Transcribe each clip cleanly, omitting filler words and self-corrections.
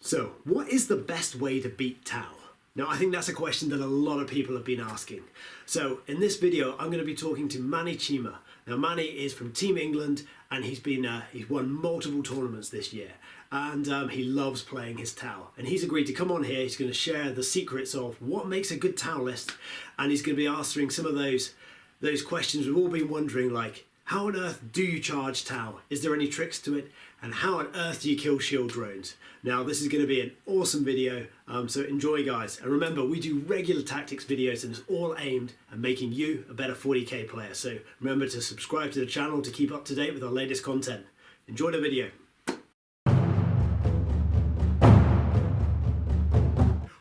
So, what is the best way to beat Tau? Now, I think that's a question that a lot of people have been asking. So, in this video, I'm going to be talking to Mani Cheema. Now, Mani is from Team England, and he's won multiple tournaments this year, and he loves playing his Tau. And he's agreed to come on here. He's going to share the secrets of what makes a good Tau list, and he's going to be answering some of those questions we've all been wondering, like, how on earth do you charge Tau? Is there any tricks to it? And how on earth do you kill shield drones? Now, this is going to be an awesome video, so enjoy, guys. And remember, we do regular tactics videos, and it's all aimed at making you a better 40k player. So remember to subscribe to the channel to keep up to date with our latest content. Enjoy the video.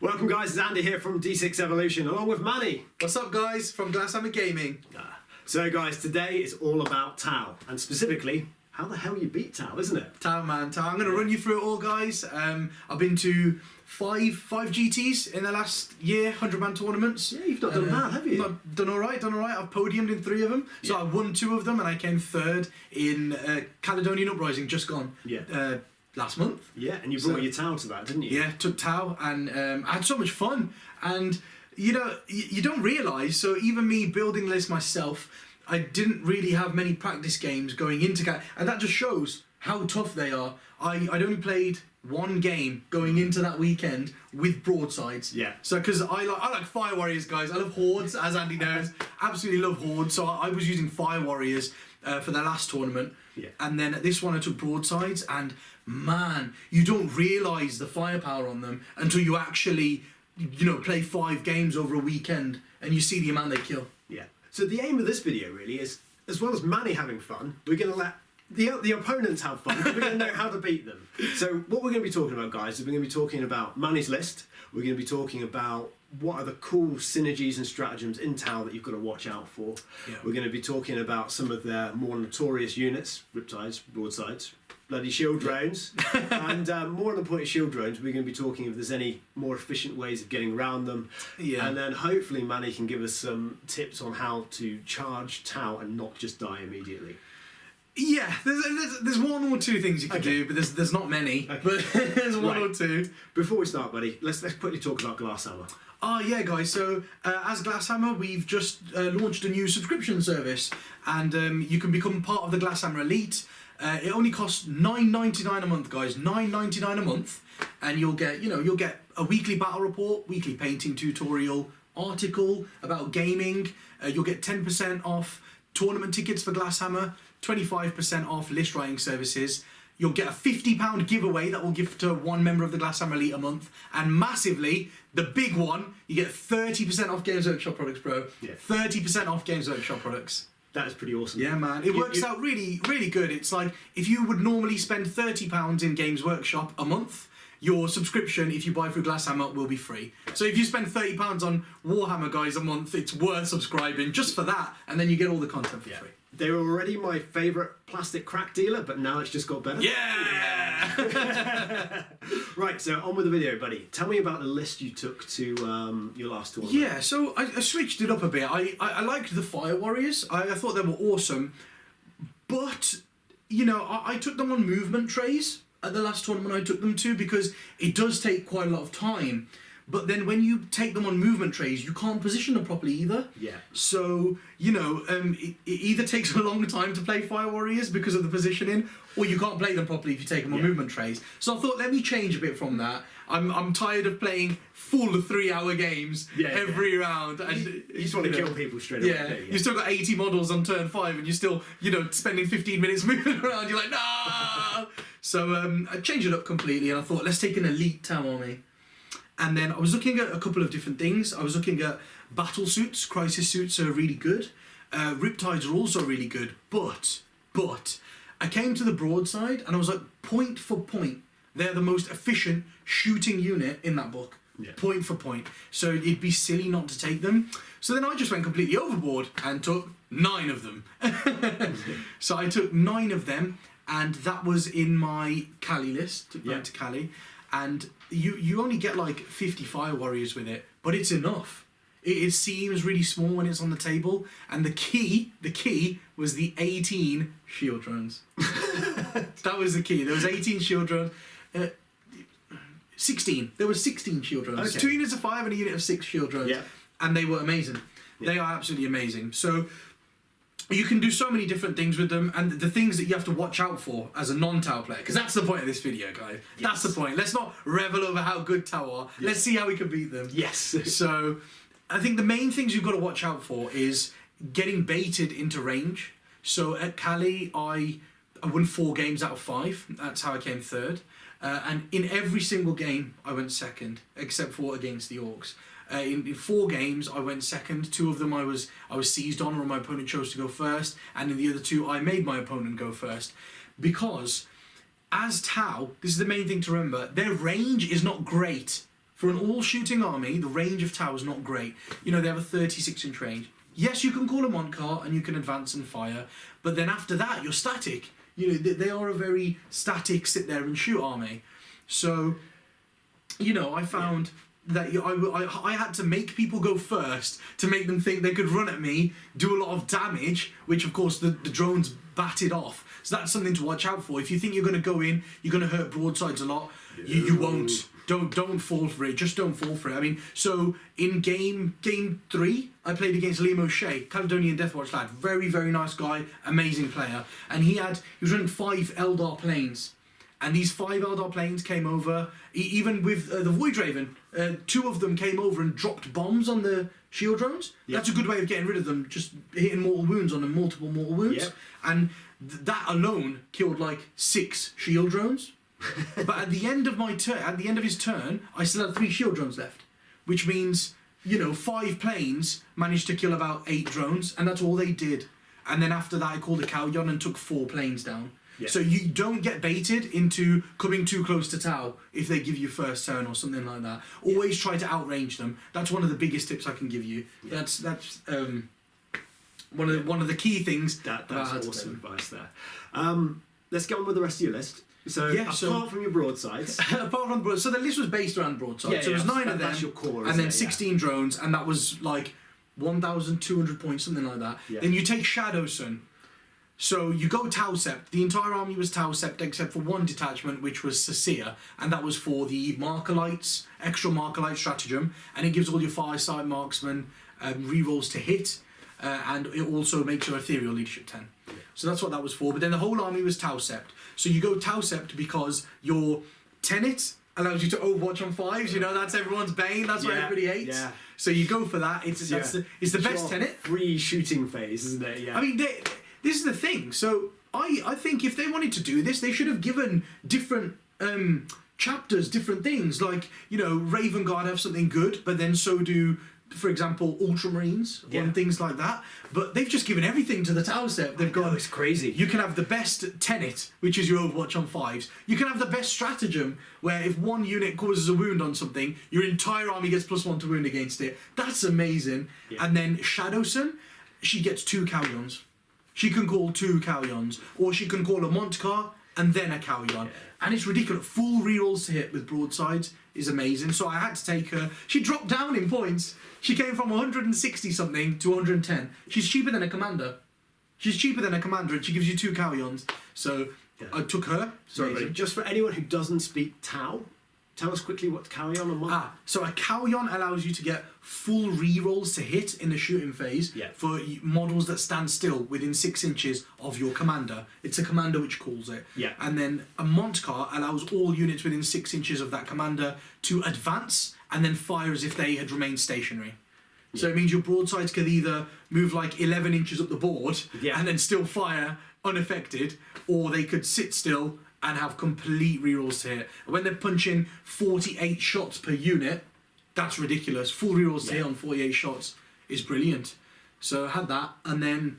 Welcome, guys. It's Andy here from D6 Evolution, along with Mani. What's up, guys, from Glasshammer Gaming. So, guys, today is all about Tau, and specifically, how the hell you beat Tau, isn't it? Tau, man, Tau. I'm going to run you through it all, guys. I've been to five GTs in the last year, 100-man tournaments. Yeah, you've not done bad, have you? I've done all right. I've podiumed in 3 of them. So I won 2 of them, and I came 3rd in Caledonian Uprising, just gone. Yeah. Last month. Yeah, and you brought your Tau to that, didn't you? Yeah, took Tau, and I had so much fun. And you know, you don't realise, so even me building this myself, I didn't really have many practice games going into and that just shows how tough they are. I'd only played 1 game going into that weekend with broadsides. Yeah. So because I like Fire Warriors, guys. I love Hordes, as Andy knows. Absolutely love Hordes. So I was using Fire Warriors for the last tournament. Yeah. And then at this one I took broadsides, and man, you don't realise the firepower on them until you actually, play 5 games over a weekend and you see the amount they kill. Yeah. So the aim of this video really is, as well as Mani having fun, we're going to let the opponents have fun. We're going to know how to beat them. So what we're going to be talking about, guys, is we're going to be talking about Mani's list. We're going to be talking about what are the cool synergies and stratagems in Tau that you've got to watch out for. Yeah. We're going to be talking about some of their more notorious units, riptides, broadsides, bloody shield drones, and more on the point of shield drones, we're going to be talking if there's any more efficient ways of getting around them. Yeah. And then hopefully Mani can give us some tips on how to charge Tau and not just die immediately. Yeah, there's 1 or 2 things you can do, but there's not many. Okay. But there's 1 or 2. Before we start, buddy, let's quickly talk about Glasshammer. Oh yeah, guys, so as Glasshammer, we've just launched a new subscription service, and you can become part of the Glasshammer Elite. It only costs $9.99 a month, guys. $9.99 a month, and you'll get a weekly battle report, weekly painting tutorial, article about gaming. You'll get 10% off tournament tickets for Glasshammer, 25% off list writing services. You'll get a £50 giveaway that will give to 1 member of the Glasshammer Elite a month, and massively, the big one, you get 30% off Games Workshop products, bro. Yeah. 30% off Games Workshop products. That is pretty awesome. Yeah, man. It works out really, really good. It's like, if you would normally spend £30 in Games Workshop a month, your subscription, if you buy through Glasshammer, will be free. So if you spend £30 on Warhammer, guys, a month, it's worth subscribing just for that, and then you get all the content for free. They were already my favourite plastic crack dealer, but now it's just got better. Yeah! Right, so on with the video, buddy. Tell me about the list you took to your last tournament. Yeah, so I switched it up a bit. I liked the Fire Warriors. I thought they were awesome. But, I took them on movement trays at the last tournament I took them to, because it does take quite a lot of time. But then when you take them on movement trays, you can't position them properly either. Yeah. So, it either takes a long time to play Fire Warriors because of the positioning, or you can't play them properly if you take them on movement trays. So I thought, let me change a bit from that. I'm tired of playing full 3-hour games every round. And you just want to kill people straight away. Yeah, you've still got 80 models on turn 5, and you're still, spending 15 minutes moving around. You're like, no! So I changed it up completely, and I thought, let's take an elite Tau army. And then I was looking at a couple of different things. I was looking at battle suits. Crisis suits are really good. Riptides are also really good. But I came to the broadside, and I was like, point for point, they're the most efficient shooting unit in that book. Yeah. Point for point. So it'd be silly not to take them. So then I just went completely overboard and took 9 of them. So I took 9 of them, and that was in my Cali list. Took that to Cali. And you only get like 50 Fire Warriors with it, but it's enough. It seems really small when it's on the table, and the key was the 18 shield drones. That was the key. There was 18 shield drones. 16. There were 16 shield drones. Okay. 2 units of 5 and a unit of 6 shield drones. Yeah. And they were amazing. Yeah. They are absolutely amazing. So you can do so many different things with them, and the things that you have to watch out for as a non-Tau player, because that's the point of this video, guys. Yes. That's the point. Let's not revel over how good Tau are. Yeah. Let's see how we can beat them. Yes. So I think the main things you've got to watch out for is getting baited into range. So at Cali, I won 4 games out of 5. That's how I came third. And in every single game, I went second, except for against the Orcs. In 4 games, I went second. 2 of them I was seized on, or my opponent chose to go first. And in the other 2, I made my opponent go first. Because as Tau, this is the main thing to remember, their range is not great. For an all-shooting army, the range of Tau is not great. You know, they have a 36-inch range. Yes, you can call a Montcar and you can advance and fire, but then after that, you're static. You know, they are a very static, sit there and shoot army. So, you know, I found that I had to make people go first to make them think they could run at me, do a lot of damage, which of course the drones batted off. So that's something to watch out for. If you think you're going to go in, you're going to hurt broadsides a lot, you won't. Don't fall for it. Just don't fall for it. I mean, so in game 3, I played against Liam O'Shea, Caledonian Deathwatch lad. Very, very nice guy, amazing player. And he was running 5 Eldar planes. And these 5 Eldar planes came over, even with the Void Raven, 2 of them came over and dropped bombs on the shield drones. Yep. That's a good way of getting rid of them, just hitting mortal wounds on them, multiple mortal wounds. Yep. And that alone killed like 6 shield drones. But at the end of my turn, at the end of his turn, I still had 3 shield drones left, which means, you know, 5 planes managed to kill about 8 drones, and that's all they did. And then after that, I called a Cowyon and took 4 planes down. Yeah. So you don't get baited into coming too close to Tau if they give you first turn or something like that. Always try to outrange them. That's one of the biggest tips I can give you. Yeah. That's one of the key things. That's awesome advice there. Let's get on with the rest of your list. So apart from your broadsides, apart from broadsides, so the list was based around broadsides. So it was 9 of them, that's your core, and then 16 drones, and that was like 1,200 points, something like that. Yeah. Then you take Shadow Sun. So you go Tau Sept. The entire army was Tau Sept except for 1 detachment, which was Sasir, and that was for the Markalites, extra Markalite stratagem, and it gives all your Fireside Marksmen rerolls to hit, and it also makes your Ethereal Leadership 10. Yeah. So that's what that was for. But then the whole army was Tau Sept. So you go Tau Sept because your Tenet allows you to Overwatch on 5s. You know, that's everyone's bane. That's what everybody hates. Yeah. So you go for that. It's the best Tenet. Free shooting phase, isn't it? Yeah. I mean, this is the thing. So I think if they wanted to do this, they should have given different chapters, different things. Like, you know, Raven Guard have something good, but then so do, for example, Ultramarines and things like that. But they've just given everything to the Tau Sept. They've got, it's crazy. You can have the best Tenet, which is your Overwatch on 5s. You can have the best stratagem, where if 1 unit causes a wound on something, your entire army gets +1 to wound against it. That's amazing. Yeah. And then Shadow Sun, she gets 2 Calyons. She can call 2 Calyons, or she can call a Montcar and then a Cowyon. Yeah. And it's ridiculous. Full rerolls to hit with broadsides is amazing. So I had to take her. She dropped down in points. She came from 160 something to 110. She's cheaper than a commander. She's cheaper than a commander, and she gives you 2 Calyons. So I took her. Sorry, but just for anyone who doesn't speak Tau, tell us quickly what Cowyon and what. So a Cowyon allows you to get full rerolls to hit in the shooting phase for models that stand still within 6 inches of your commander. It's a commander which calls it. Yeah. And then a Montcar allows all units within 6 inches of that commander to advance and then fire as if they had remained stationary. Yeah. So it means your broadsides could either move like 11 inches up the board and then still fire unaffected, or they could sit still and have complete rerolls to hit. When they're punching 48 shots per unit, that's ridiculous. Full rerolls to hit on 48 shots is brilliant. So I had that, and then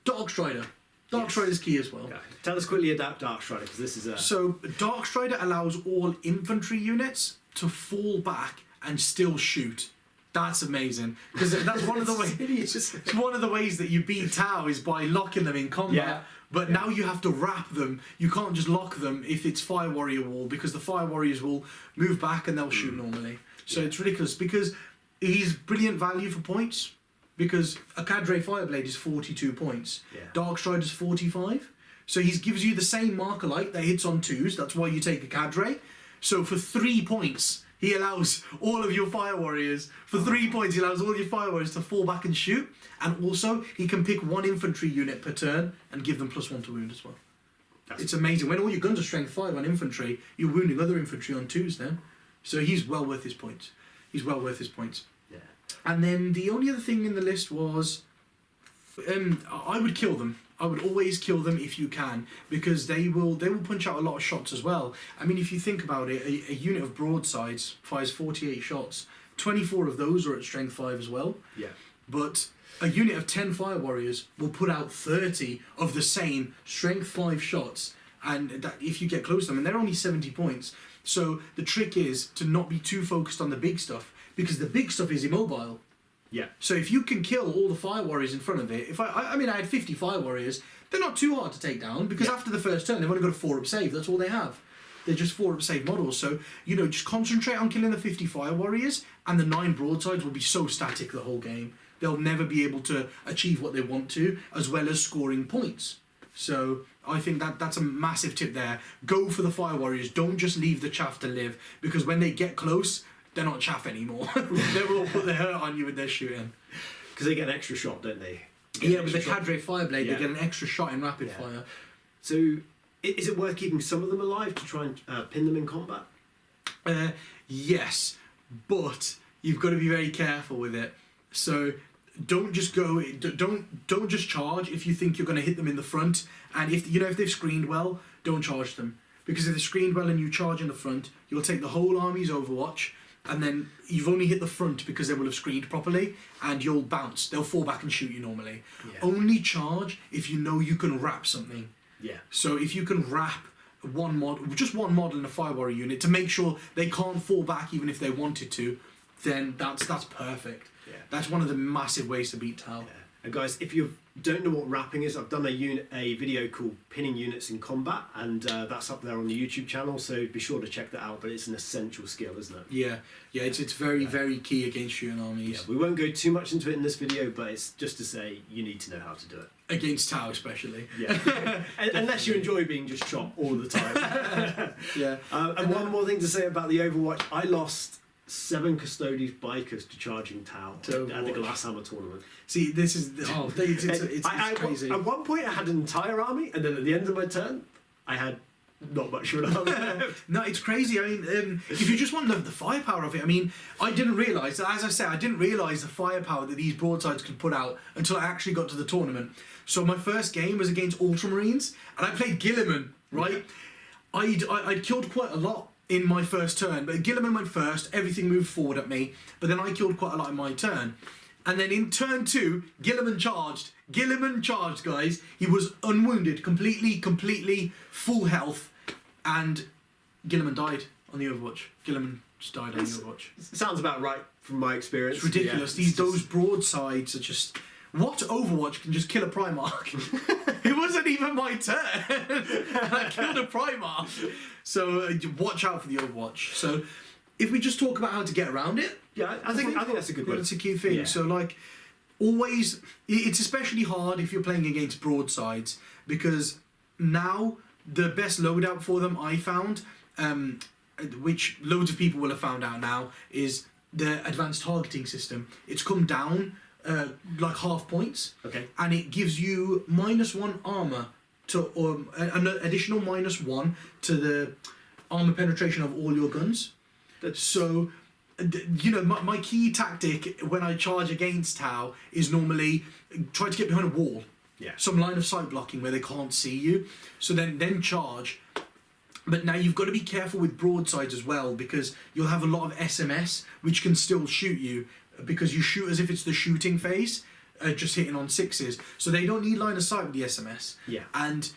Darkstrider. Darkstrider's key as well. Okay. Tell us quickly about Darkstrider, because this is a... So Darkstrider allows all infantry units to fall back and still shoot. That's amazing, because that's one of the ways. It's one of the ways that you beat Tau is by locking them in combat. Yeah. But now you have to wrap them. You can't just lock them if it's Fire Warrior wall, because the Fire Warriors will move back and they'll shoot normally. So it's ridiculous, because he's brilliant value for points, because a Cadre Fireblade is 42 points. Yeah. Darkstrider's 45. So he gives you the same Markalite that hits on 2s. That's why you take a Cadre. So for 3 points, he allows all of your fire warriors, for 3 points, he allows all your fire warriors to fall back and shoot. And also, he can pick 1 infantry unit per turn and give them +1 to wound as well. It's amazing. When all your guns are strength 5 on infantry, you're wounding other infantry on 2s then. So he's well worth his points. He's well worth his points. Yeah. And then the only other thing in the list was, I would kill them. I would always kill them if you can, because they will punch out a lot of shots as well. I mean, if you think about it, a unit of broadsides fires 48 shots. 24 of those are at strength 5 as well. Yeah. But a unit of 10 fire warriors will put out 30 of the same strength 5 shots, and that, if you get close to them, and they're only 70 points. So the trick is to not be too focused on the big stuff, because the big stuff is immobile. Yeah. So if you can kill all the fire warriors in front of it, if I mean I had 50 fire warriors, they're not too hard to take down, because after the first turn they've only got a 4-up save. That's all they have. They're just 4-up save models. So just concentrate on killing the 50 fire warriors, and the 9 broadsides will be so static the whole game. They'll never be able to achieve what they want to, as well as scoring points. So I think that's a massive tip there. Go for the fire warriors. Don't just leave the chaff to live, because when they get close, they're not chaff anymore. They will put their hurt on you with their shooting. Because they get an extra shot, don't they? Yeah, with the Cadre Fireblade, they get an extra shot in rapid fire. So, is it worth keeping some of them alive to try and pin them in combat? Yes, but you've got to be very careful with it. So don't just go. Don't just charge if you think you're going to hit them in the front. And if they've screened well, don't charge them, because if they're screened well and you charge in the front, you'll take the whole army's Overwatch. And then you've only hit the front because they will have screened properly, and you'll bounce. They'll fall back and shoot you normally. Yeah. Only charge if you know you can wrap something. Yeah. So if you can wrap just one model in a fire warrior unit to make sure they can't fall back even if they wanted to, then that's perfect. Yeah. That's one of the massive ways to beat Tau. Yeah. And guys, if you don't know what wrapping is, I've done a video called Pinning Units in Combat, and that's up there on the YouTube channel, so be sure to check that out. But it's an essential skill, isn't it? Yeah, it's very, very key against shooting armies. Yeah, we won't go too much into it in this video, but it's just to say you need to know how to do it. Against Tau especially. Yeah. Unless you enjoy being just shot all the time. Yeah. And one more thing to say about the Overwatch, I lost 7 Custodes bikers to charging Tau at the Glasshammer tournament. See, this is it's crazy. At one point I had an entire army, and then at the end of my turn I had not much of an army. No, it's crazy. I mean, if you just want the firepower of it, I mean, I didn't realise, as I said, the firepower that these broadsides could put out until I actually got to the tournament. So my first game was against Ultramarines, and I played Gilliman, right? Yeah. I'd killed quite a lot in my first turn, but Gilliman went first, everything moved forward at me, but then I killed quite a lot in my turn. And then in turn 2, Gilliman charged, guys. He was unwounded, completely full health, and Gilliman died on the Overwatch. Gilliman just died on the Overwatch. Sounds about right from my experience. It's ridiculous. Yeah, those broadsides are just... What Overwatch can just kill a Primarch? It wasn't even my turn. I killed a Primarch. So watch out for the Overwatch. So if we just talk about how to get around it, I think that's a good one. That's a key thing. Yeah. So always, it's especially hard if you're playing against broadsides, because now the best loadout for them I found, which loads of people will have found out now, is the advanced targeting system. It's come down half points. Okay. And it gives you -1 armor to an additional -1 to the armor penetration of all your guns. So, my key tactic when I charge against Tau is normally try to get behind a wall. Yeah. Some line of sight blocking where they can't see you. So then charge. But now you've got to be careful with broadsides as well, because you'll have a lot of SMS which can still shoot you, because you shoot as if it's the shooting phase, just hitting on 6s. So they don't need line of sight with the SMS. Yeah. And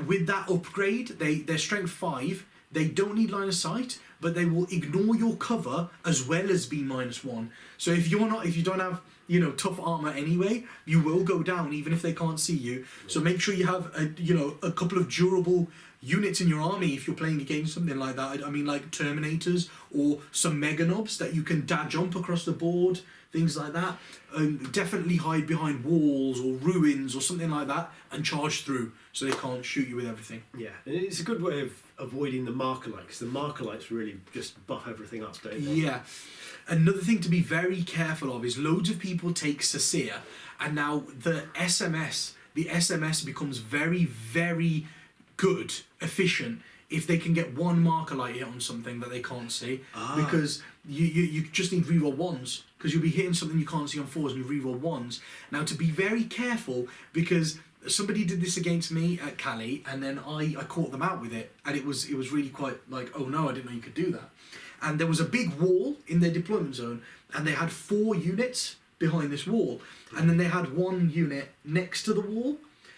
with that upgrade, they're strength 5. They don't need line of sight, but they will ignore your cover as well as be -1. So if you don't have tough armor anyway, you will go down even if they can't see you. So make sure you have a couple of durable units in your army if you're playing against something like that. I mean, like Terminators or some Mega Nobs that you can jump across the board, things like that. Definitely hide behind walls or ruins or something like that and charge through so they can't shoot you with everything. Yeah, and it's a good way of avoiding the marker light, because the marker lights really just buff everything up, don't they? Yeah. Another thing to be very careful of is loads of people take Sasir, and now the SMS becomes very, very good, efficient, if they can get one marker light hit on something that they can't see, because you just need reroll ones, because you'll be hitting something you can't see on 4s and you reroll ones. Now, to be very careful, because somebody did this against me at Cali, and then I caught them out with it, and it was really quite like, oh no, I didn't know you could do that. And there was a big wall in their deployment zone, and they had 4 units behind this wall, and then they had 1 unit next to the wall.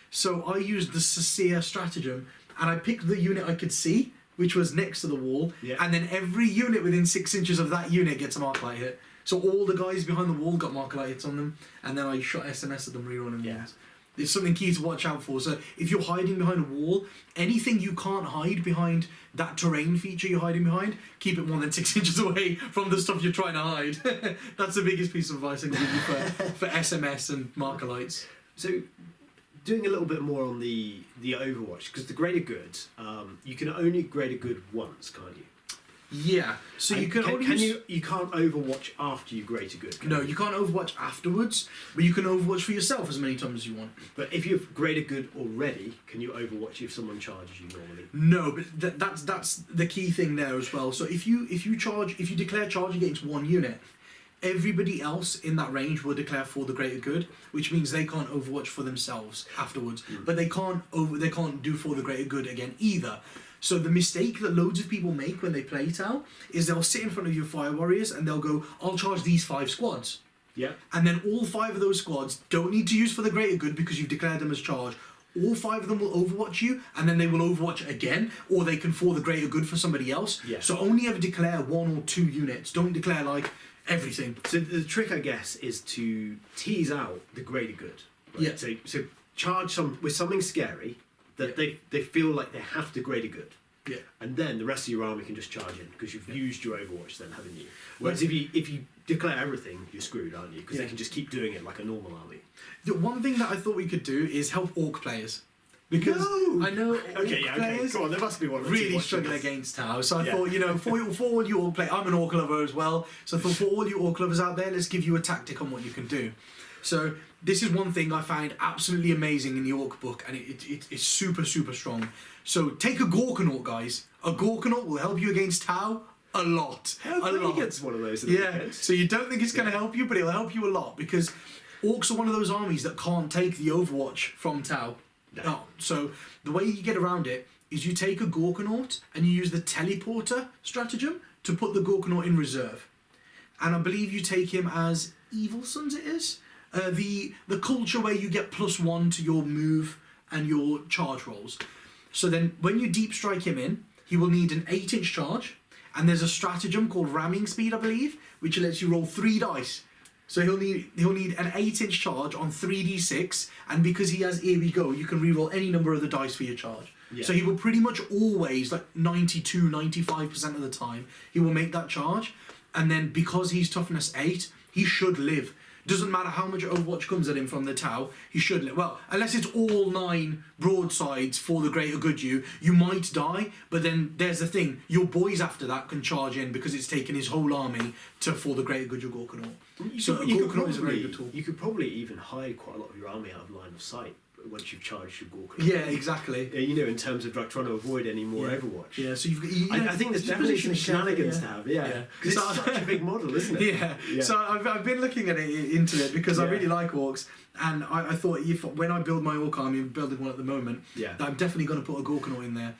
So I used the Sasir stratagem, and I picked the unit I could see, which was next to the wall, and then every unit within 6 inches of that unit gets a marker light hit. So all the guys behind the wall got marker light hits on them, and then I shot SMS at them, rerolling ones. It's something key to watch out for. So if you're hiding behind a wall, anything you can't hide behind that terrain feature you're hiding behind, keep it more than 6 inches away from the stuff you're trying to hide. That's the biggest piece of advice I can give you for SMS and marker lights. So, doing a little bit more on the Overwatch, because the greater good, you can only greater good once, can't you? Yeah. So you can only you can't Overwatch after you greater good. No, you can't Overwatch afterwards, but you can Overwatch for yourself as many times as you want. But if you've greater good already, can you Overwatch if someone charges you normally? No, but that's the key thing there as well. So if you declare charge against 1 unit, everybody else in that range will declare for the greater good, which means they can't Overwatch for themselves afterwards. But they can't do for the greater good again either. So the mistake that loads of people make when they play Tau is they'll sit in front of your Fire Warriors and they'll go, I'll charge these 5 squads. Yeah. And then all 5 of those squads don't need to use for the greater good because you've declared them as charge. All 5 of them will Overwatch you, and then they will Overwatch again, or they can for the greater good for somebody else. Yeah. So only ever declare 1 or 2 units. Don't declare like everything. So the trick, I guess, is to tease out the greater good. Right? Yeah. So charge with something scary that they feel like they have to greater good. Yeah. And then the rest of your army can just charge in because you've used your Overwatch then, haven't you? Whereas if you declare everything, you're screwed, aren't you? Because they can just keep doing it like a normal army. The one thing that I thought we could do is help Orc players. Because I know Orc players Come on, there must be one really struggle against Tau. So I thought, for all you Orc players, I'm an Orc lover as well. So I thought for all you Orc lovers out there, let's give you a tactic on what you can do. So this is one thing I found absolutely amazing in the Orc book, and it's super, super strong. So take a Gorkanaut, guys. A Gorkanaut will help you against Tau a lot. A lot. Gets one of those. So you don't think it's going to help you, but it'll help you a lot because Orcs are one of those armies that can't take the Overwatch from Tau. No. So the way you get around it is you take a Gorkanaut and you use the teleporter stratagem to put the Gorkanaut in reserve. And I believe you take him as Evil Sons, it is. The culture where you get +1 to your move and your charge rolls. So then when you deep strike him in, he will need an 8-inch charge, and there's a stratagem called ramming speed, I believe, which lets you roll 3 dice. So he'll need an 8-inch charge on 3d6, and because he has Here We Go, you can reroll any number of the dice for your charge. Yeah. So he will pretty much always, like 92, 95% of the time, he will make that charge, and then because he's toughness 8, he should live. Doesn't matter how much Overwatch comes at him from the Tau, he should live. Well, unless it's all 9 broadsides for the greater good you might die, but then there's the thing, your boys after that can charge in because it's taken his whole army for the greater good you Gorkanaut. So Gorkanaut is a very good tool. You could probably even hide quite a lot of your army out of line of sight once you've charged your Gorkanaut. Yeah, exactly. In terms of like trying to avoid any more Overwatch. Yeah, so I think there's definitely some shenanigans to have. Yeah. Because it's such a big model, isn't it? Yeah. So I've been looking at it into it because I really like Orcs, and I thought when I build my Orc army, I'm building one at the moment, that I'm definitely going to put a Gorkanaut in there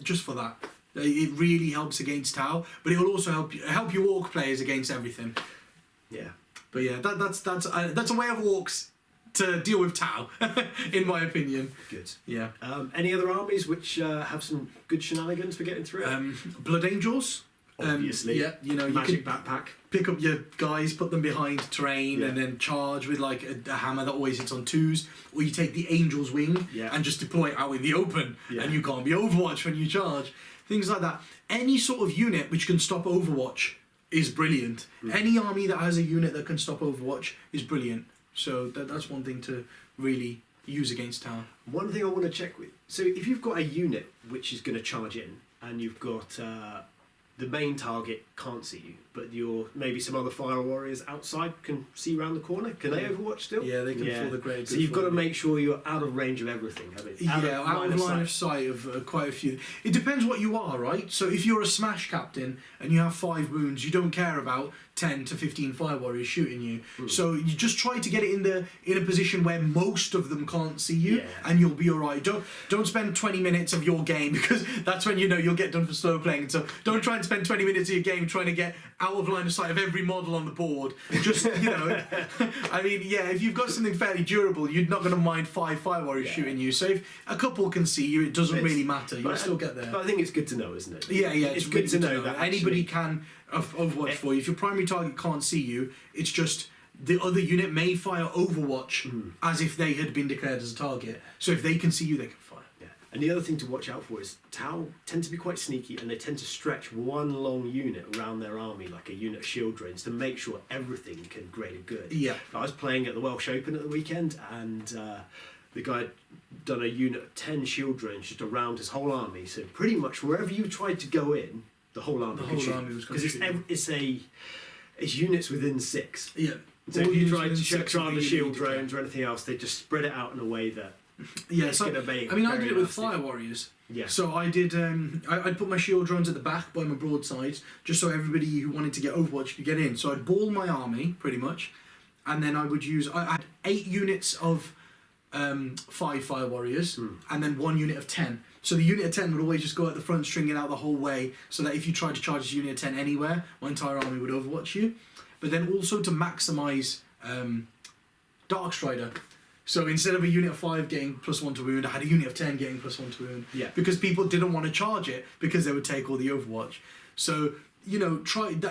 just for that. It really helps against Tau, but it will also help you Orc players against everything. Yeah. But yeah, that's a way of Orcs to deal with Tau, in my opinion. Good. Yeah. Any other armies which have some good shenanigans for getting through it? Blood Angels obviously. Yeah, you know, you Magic can backpack. pick up your guys, put them behind terrain, Yeah. and then charge with like a hammer that always hits on 2s. Or you take the Angel's Wing Yeah. and just deploy it out in the open, Yeah. and you can't be Overwatch when you charge. Things like that. Any sort of unit which can stop Overwatch is brilliant. Any army that has a unit that can stop Overwatch is brilliant. So that's one thing to really use against Tower. One thing I want to check with. So if you've got a unit which is going to charge in, and you've got the main target can't see you, but maybe some other fire warriors outside can see around the corner. Can they Overwatch still? Yeah, they can feel the great. So you've got to make sure you're out of range of everything. Out of line of sight of quite a few. It depends what you are, right? So if you're a smash captain and you have 5 wounds, you don't care about 10 to 15 fire warriors shooting you. So you just try to get it in a position where most of them can't see you, and you'll be alright. Don't spend 20 minutes of your game, because that's when you know you'll get done for slow playing. So don't try and spend 20 minutes of your game trying to get out of line of sight of every model on the board. Just, you know, I mean, yeah, if you've got something fairly durable, you're not going to mind 5 fire warriors shooting you. So if a couple can see you, it doesn't really matter. You'll still get there. But I think it's good to know, isn't it? Yeah, it's really good to know that anybody can Overwatch for you. If your primary target can't see you, it's just the other unit may fire Overwatch as if they had been declared as a target. So if they can see you, they can fire. Yeah. And the other thing to watch out for is Tau tend to be quite sneaky, and they tend to stretch one long unit around their army, like a unit of shield drains, to make sure everything can grade a good. Yeah. I was playing at the Welsh Open at the weekend, and the guy had done a unit of 10 shield drains just around his whole army. So pretty much wherever you tried to go in, the whole army was going to shoot. Because it's units within 6. Yeah. So if you tried to check around the shield drones or anything else, they just spread it out in a way that it's going to be. I mean, I did it with nasty. fire warriors. Yeah. So I did. I'd put my shield drones at the back by my broadsides, just so everybody who wanted to get Overwatch could get in. So I'd ball my army pretty much, and then I would use. I had 8 units of 5 fire warriors, and then 1 unit of 10. So the unit of 10 would always just go at the front, stringing out the whole way, so that if you tried to charge this unit of 10 anywhere, my entire army would Overwatch you. But then also to maximise Dark Strider. So instead of a unit of 5 getting +1 to wound, I had a unit of 10 getting +1 to wound. Yeah. Because people didn't want to charge it, because they would take all the Overwatch. So, you know,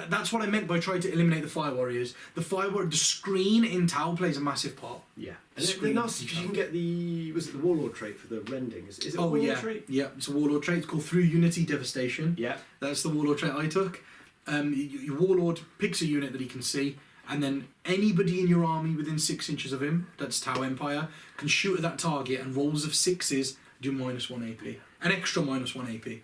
that's what I meant by trying to eliminate the fire warriors. The screen in Tau plays a massive part. Yeah. And they're nasty, because you can get the Warlord trait for the rending. Is it a Warlord trait? Yeah, it's a Warlord trait. It's called Through Unity Devastation. Yeah. That's the Warlord trait I took. Your Warlord picks a unit that he can see, and then anybody in your army within 6 inches of him, that's Tau Empire, can shoot at that target, and rolls of 6s do -1 AP. An extra -1 AP.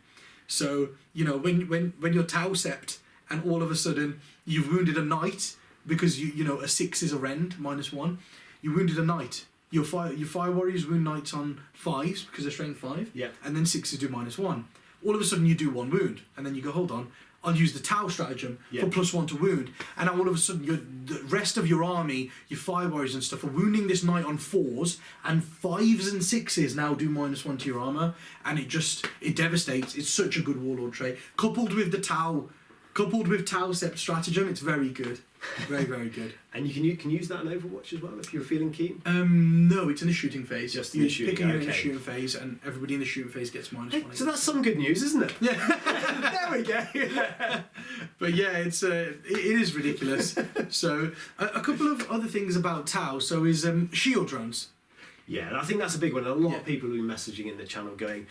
So, you know, when you're Tau Sept, and all of a sudden you've wounded a knight, because you know a 6 is a rend, -1, you wounded a knight. Your fire warriors wound knights on 5s, because they're strength 5, Yeah. and then 6s do -1. All of a sudden you do 1 wound, and then you go, hold on, I'll use the Tau stratagem for +1 to wound, and now all of a sudden the rest of your army, your fire warriors and stuff, are wounding this knight on 4s, and 5s and 6s now do -1 to your armour, and it devastates. It's such a good Warlord trait, coupled with Tau Sept stratagem. It's very good, very very good. And you can use that in Overwatch as well if you're feeling keen. No, it's in the shooting phase. Just in the shooting. Pick a unit in the shooting phase, and everybody in the shooting phase gets -1. So that's some good news, isn't it? Yeah. There we go. But yeah, it is ridiculous. So a couple of other things about Tau. So is shield drones. Yeah, I think that's a big one. A lot of people have been messaging in the channel going,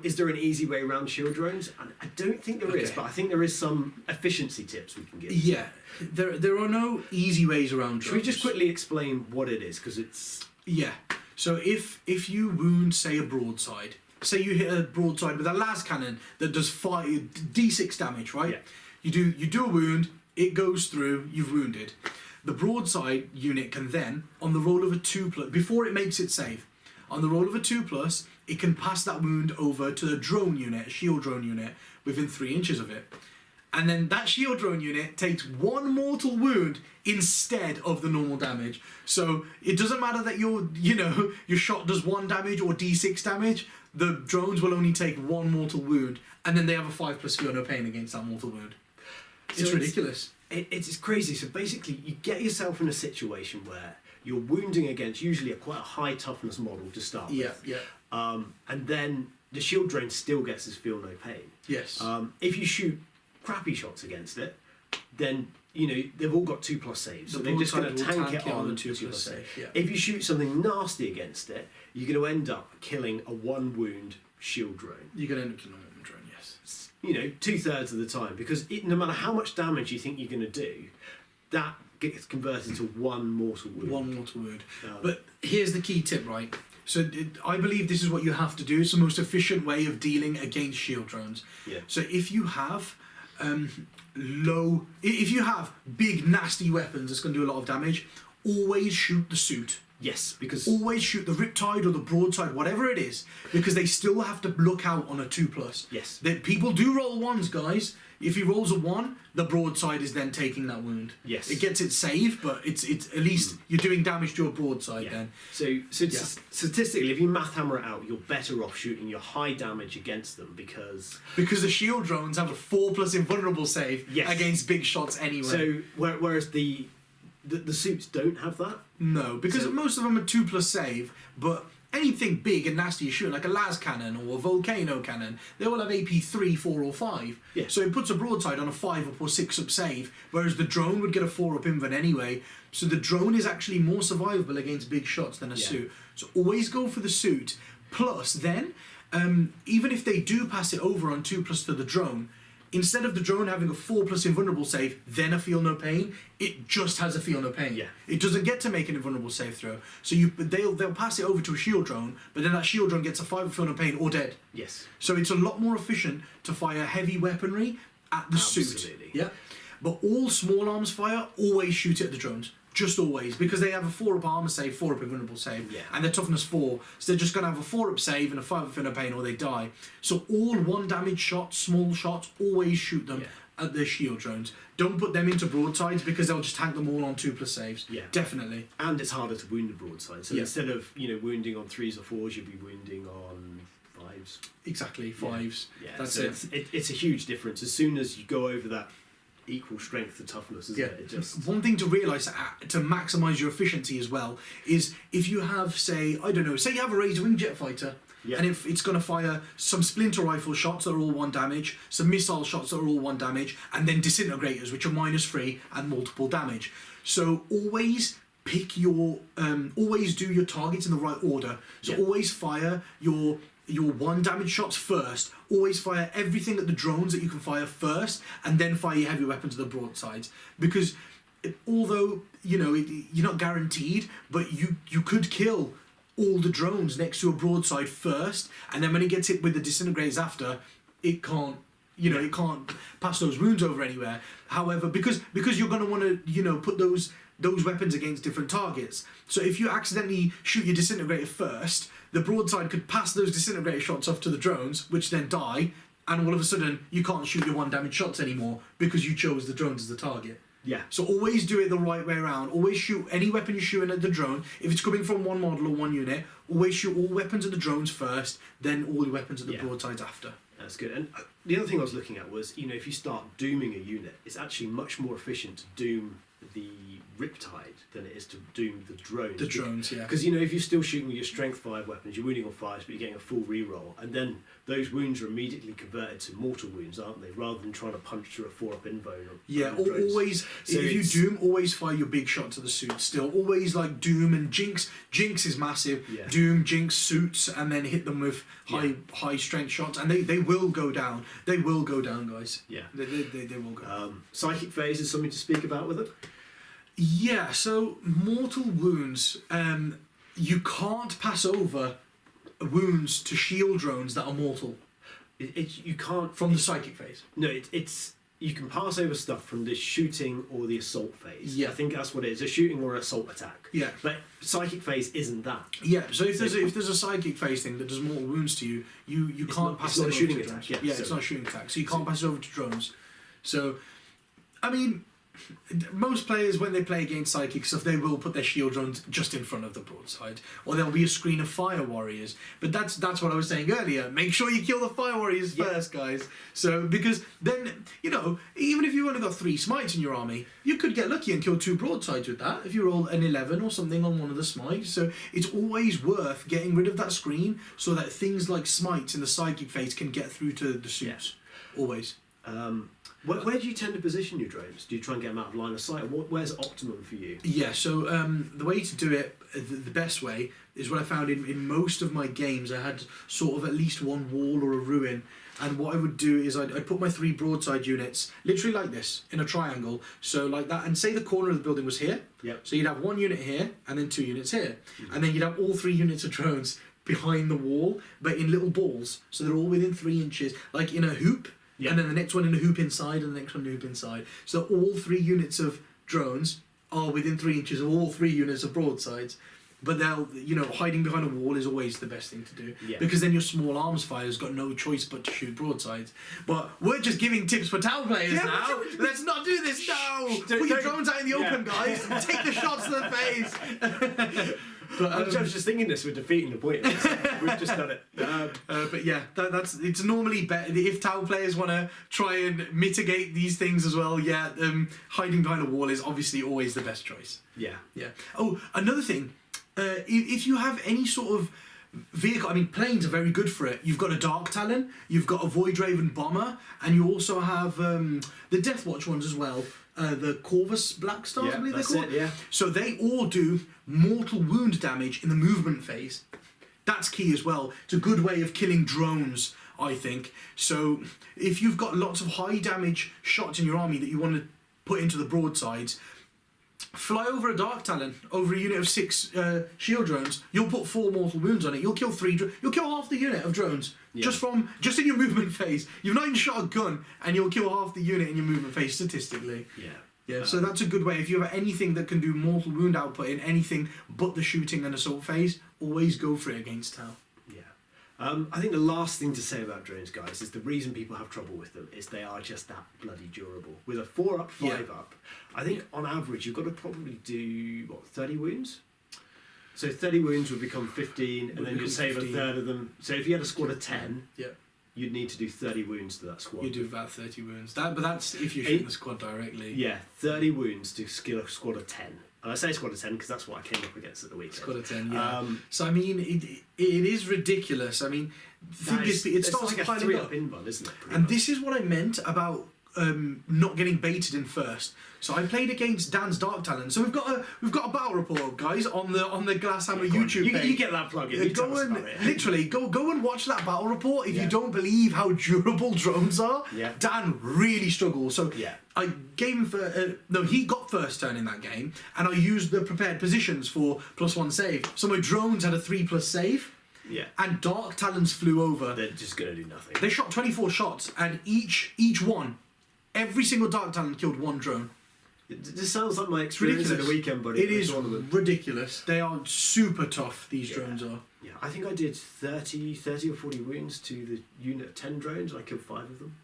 is there an easy way around shield drones? And I don't think there is, but I think there is some efficiency tips we can give. Yeah, there are no easy ways around drones. Should we just quickly explain what it is? Because it's... Yeah, so if you wound, say, a broadside, say you hit a broadside with a las cannon that does d6 damage, right? Yeah. You do a wound, it goes through, you've wounded. The broadside unit can then, on the roll of a 2+, before it makes it save, on the roll of a 2+, it can pass that wound over to a drone unit, a shield drone unit, within 3 inches of it. And then that shield drone unit takes 1 mortal wound instead of the normal damage. So it doesn't matter that your shot does 1 damage or d6 damage, the drones will only take 1 mortal wound, and then they have a 5+ feel no pain against that mortal wound. It's ridiculous. It's crazy. So basically, you get yourself in a situation where you're wounding against usually quite a high toughness model to start with. Yeah. And then the shield drain still gets his feel no pain. Yes. If you shoot crappy shots against it, then they've all got 2+ saves, so they're just going to tank it on 2+ save. Yeah. If you shoot something nasty against it, you're going to end up killing a 1 wound shield drone. You're going to end up killing a 1 drone, yes. 2/3 of the time, because no matter how much damage you think you're going to do, that gets converted to 1 mortal wound. 1 mortal wound. But here's the key tip, right? So I believe this is what you have to do. It's the most efficient way of dealing against shield drones. Yeah. So if you have if you have big nasty weapons that's going to do a lot of damage, always shoot the suit. Yes, because always shoot the riptide or the broadside, whatever it is, because they still have to look out on a 2+. Yes. People do roll 1s, guys. If he rolls a 1, the broadside is then taking that wound. Yes. It gets its save, but it's at least you're doing damage to a broadside then. So statistically, if you math hammer it out, you're better off shooting your high damage against them because the shield drones have a 4+ invulnerable save against big shots anyway. So whereas the suits don't have that. No, because most of them are 2+ save, but anything big and nasty you're shooting, like a las cannon or a volcano cannon, they all have AP 3, 4 or 5. Yeah. So it puts a broadside on a 5-up or 6-up save, whereas the drone would get a 4-up invuln anyway. So the drone is actually more survivable against big shots than a suit. So always go for the suit. Plus then, even if they do pass it over on 2+ to the drone, instead of the drone having a 4+ invulnerable save, then a feel no pain, it just has a feel no pain. Yeah. It doesn't get to make an invulnerable save throw. So they'll pass it over to a shield drone, but then that shield drone gets a 5 feel no pain or dead. Yes. So it's a lot more efficient to fire heavy weaponry at the suit. Yeah. But all small arms fire, always shoot it at the drones. Just always, because they have a 4-up armor save, 4-up invulnerable save, and they're toughness 4, so they're just going to have a 4-up save and a 5-up feel no pain or they die. So all 1 damage shots, small shots, always shoot them at the shield drones. Don't put them into broadsides because they'll just tank them all on 2+ saves. Yeah. Definitely. And it's harder to wound the broadside, so instead of wounding on 3s or 4s, you'll be wounding on 5s. Exactly, 5s. Yeah, that's so it's a huge difference. As soon as you go over that equal strength to toughness, isn't it? It just... One thing to realise to maximise your efficiency as well is if you have, say you have a razor wing jet fighter, and if it's going to fire some splinter rifle shots that are all 1 damage, some missile shots that are all 1 damage, and then disintegrators which are -3 and multiple damage. So always pick always do your targets in the right order. So always fire your 1 damage shots first. Always fire everything at the drones that you can fire first, and then fire your heavy weapons at the broadsides. Because although you're not guaranteed, but you could kill all the drones next to a broadside first, and then when it gets hit with the disintegrators after, it can't. It can't pass those wounds over anywhere. However, because you're going to want to put those weapons against different targets. So if you accidentally shoot your disintegrator first, the broadside could pass those disintegrator shots off to the drones, which then die, and all of a sudden you can't shoot your 1 damage shots anymore because you chose the drones as the target. Yeah. So always do it the right way around. Always shoot any weapon you're shooting at the drone. If it's coming from 1 model or 1 unit, always shoot all weapons at the drones first, then all your weapons at the broadsides after. That's good. And the other thing I was looking at was, if you start dooming a unit, it's actually much more efficient to doom the Riptide than it is to doom the drones. The drones, yeah. Because, if you're still shooting with your strength 5 weapons, you're wounding on 5s, but you're getting a full reroll, and then those wounds are immediately converted to mortal wounds, aren't they? Rather than trying to punch through a 4-up invuln. Yeah, always, so if you doom, always fire your big shot to the suit still. Always like doom and jinx. Jinx is massive. Yeah. Doom, jinx, suits, and then hit them with high strength shots, and they will go down. They will go down, guys. Yeah. They will go down. Psychic phase is something to speak about with it? Yeah, so mortal wounds, you can't pass over wounds to shield drones that are mortal. You can't... From the psychic phase. No, it's you can pass over stuff from the shooting or the assault phase. Yeah. I think that's what it is, a shooting or an assault attack. Yeah. But psychic phase isn't that. Yeah, so if there's a psychic phase thing that does mortal wounds to you, you can't pass it over to drones. It's not a shooting attack. Yeah, it's not a shooting attack, so you can't pass it over to drones. So, I mean... Most players, when they play against psychic stuff, they will put their shield drones just in front of the broadside, or there'll be a screen of fire warriors. But that's what I was saying earlier. Make sure you kill the fire warriors first, guys. So because then even if you've only got 3 smites in your army, you could get lucky and kill 2 broadsides with that if you roll an 11 or something on one of the smites. So it's always worth getting rid of that screen so that things like smites in the psychic phase can get through to the suits. Always. Where do you tend to position your drones? Do you try and get them out of line of sight? Or where's optimum for you? Yeah, so the way to do it, the best way, is what I found in most of my games. I had sort of at least one wall or a ruin, and what I would do is I'd put my 3 broadside units, literally like this, in a triangle, so like that, and say the corner of the building was here, Yep. so you'd have 1 unit here, and then 2 units here, and then you'd have all 3 units of drones behind the wall, but in little balls, so they're all within 3 inches, like in a hoop, Yeah. and then the next one in a hoop inside, and the next one in a hoop inside, so all 3 units of drones are within 3 inches of all 3 units of broadsides. But they'll, hiding behind a wall is always the best thing to do. Yeah. Because then your small arms fire's got no choice but to shoot broadsides. But we're just giving tips for town players now. Let's not do this now. Put your drones out in the open, guys. And take the shots to the face. But, I was just thinking this, we're defeating the point. We've just done it. But yeah, it's normally better if town players want to try and mitigate these things as well. Yeah, hiding behind a wall is obviously always the best choice. Yeah. Yeah. Oh, another thing. If you have any sort of vehicle, I mean, planes are very good for it. You've got a Dark Talon, you've got a Void Raven bomber, and you also have the Deathwatch ones as well. The Corvus Black Stars, I believe they're called. Yeah. So they all do mortal wound damage in the movement phase. That's key as well. It's a good way of killing drones, I think. So if you've got lots of high damage shots in your army that you want to put into the broadsides, fly over a Dark Talon, over a unit of 6 shield drones. You'll put 4 mortal wounds on it. You'll kill 3. You'll kill half the unit of drones just in your movement phase. You've not even shot a gun, and you'll kill half the unit in your movement phase statistically. Yeah. Yeah. So that's a good way. If you have anything that can do mortal wound output in anything but the shooting and assault phase, always go for it against Tau. I think the last thing to say about drones, guys, is the reason people have trouble with them is they are just that bloody durable. With a 4 up, 5 up, I think on average you've got to probably do, 30 wounds? So 30 wounds would become 15, and then you'd save 15. A third of them. So if you had a squad of 10, you'd need to do 30 wounds to that squad. You do about 30 wounds. But that's if you're shooting the squad directly. Yeah, 30 wounds to skill a squad of 10. And I say squad of 10 because that's what I came up against at the weekend. Squad of 10, yeah. So, I mean, it is ridiculous. I mean, it starts like a 3 up invul, isn't it? And this is what I meant about not getting baited in first. So I played against Dan's Dark Talon. So we've got a battle report, guys, on the Glasshammer YouTube page. You get that plug in. Go and watch that battle report if you don't believe how durable drones are. Yeah. Dan really struggled. So I gave him he got first turn in that game, and I used the prepared positions for +1 save. So my drones had a 3+ save. Yeah. And Dark Talons flew over. They're just going to do nothing. They shot 24 shots, and each one, every single Dark Talon killed 1 drone. This sounds like my experience at the weekend, buddy. It is ridiculous. They are super tough, these drones are. Yeah, I think I did 30 or 40 wounds to the unit of 10 drones, and I killed 5 of them.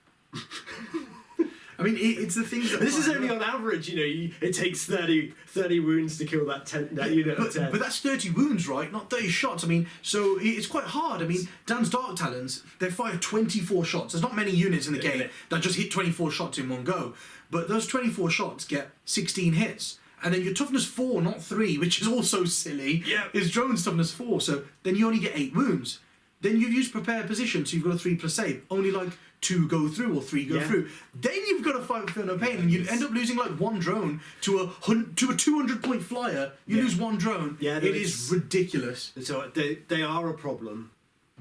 I mean, it's the things that... This is only on average, it takes 30 wounds to kill that unit of 10. But that's 30 wounds, right? Not 30 shots. I mean, so it's quite hard. I mean, Dan's Dark Talons, they fire 24 shots. There's not many units in the game that just hit 24 shots in one go. But those 24 shots get 16 hits. And then your toughness 4, not 3, which is also silly, is drone's toughness 4. So then you only get 8 wounds. Then you've used prepared position, so you've got a 3+ save. Only like 2 go through or 3 go through. Then you've got to fight for no pain, and you end up losing like 1 drone to a 200-point flyer. You lose 1 drone. Yeah, it is ridiculous. So they are a problem,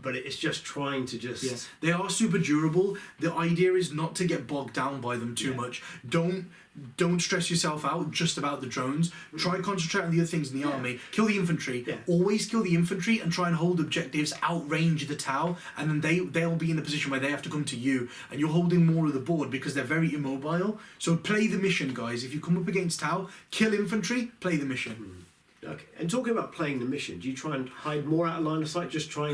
but it's just trying to just... Yes, they are super durable. The idea is not to get bogged down by them too much. Don't stress yourself out just about the drones. Try concentrate on the other things in the army. Kill the infantry. Always kill the infantry and try and hold objectives, outrange the Tau, and then they'll be in the position where they have to come to you, and you're holding more of the board because they're very immobile. So play the mission, guys. If you come up against Tau, kill infantry, play the mission. Okay. And talking about playing the mission, do you try and hide more out of line of sight? Just try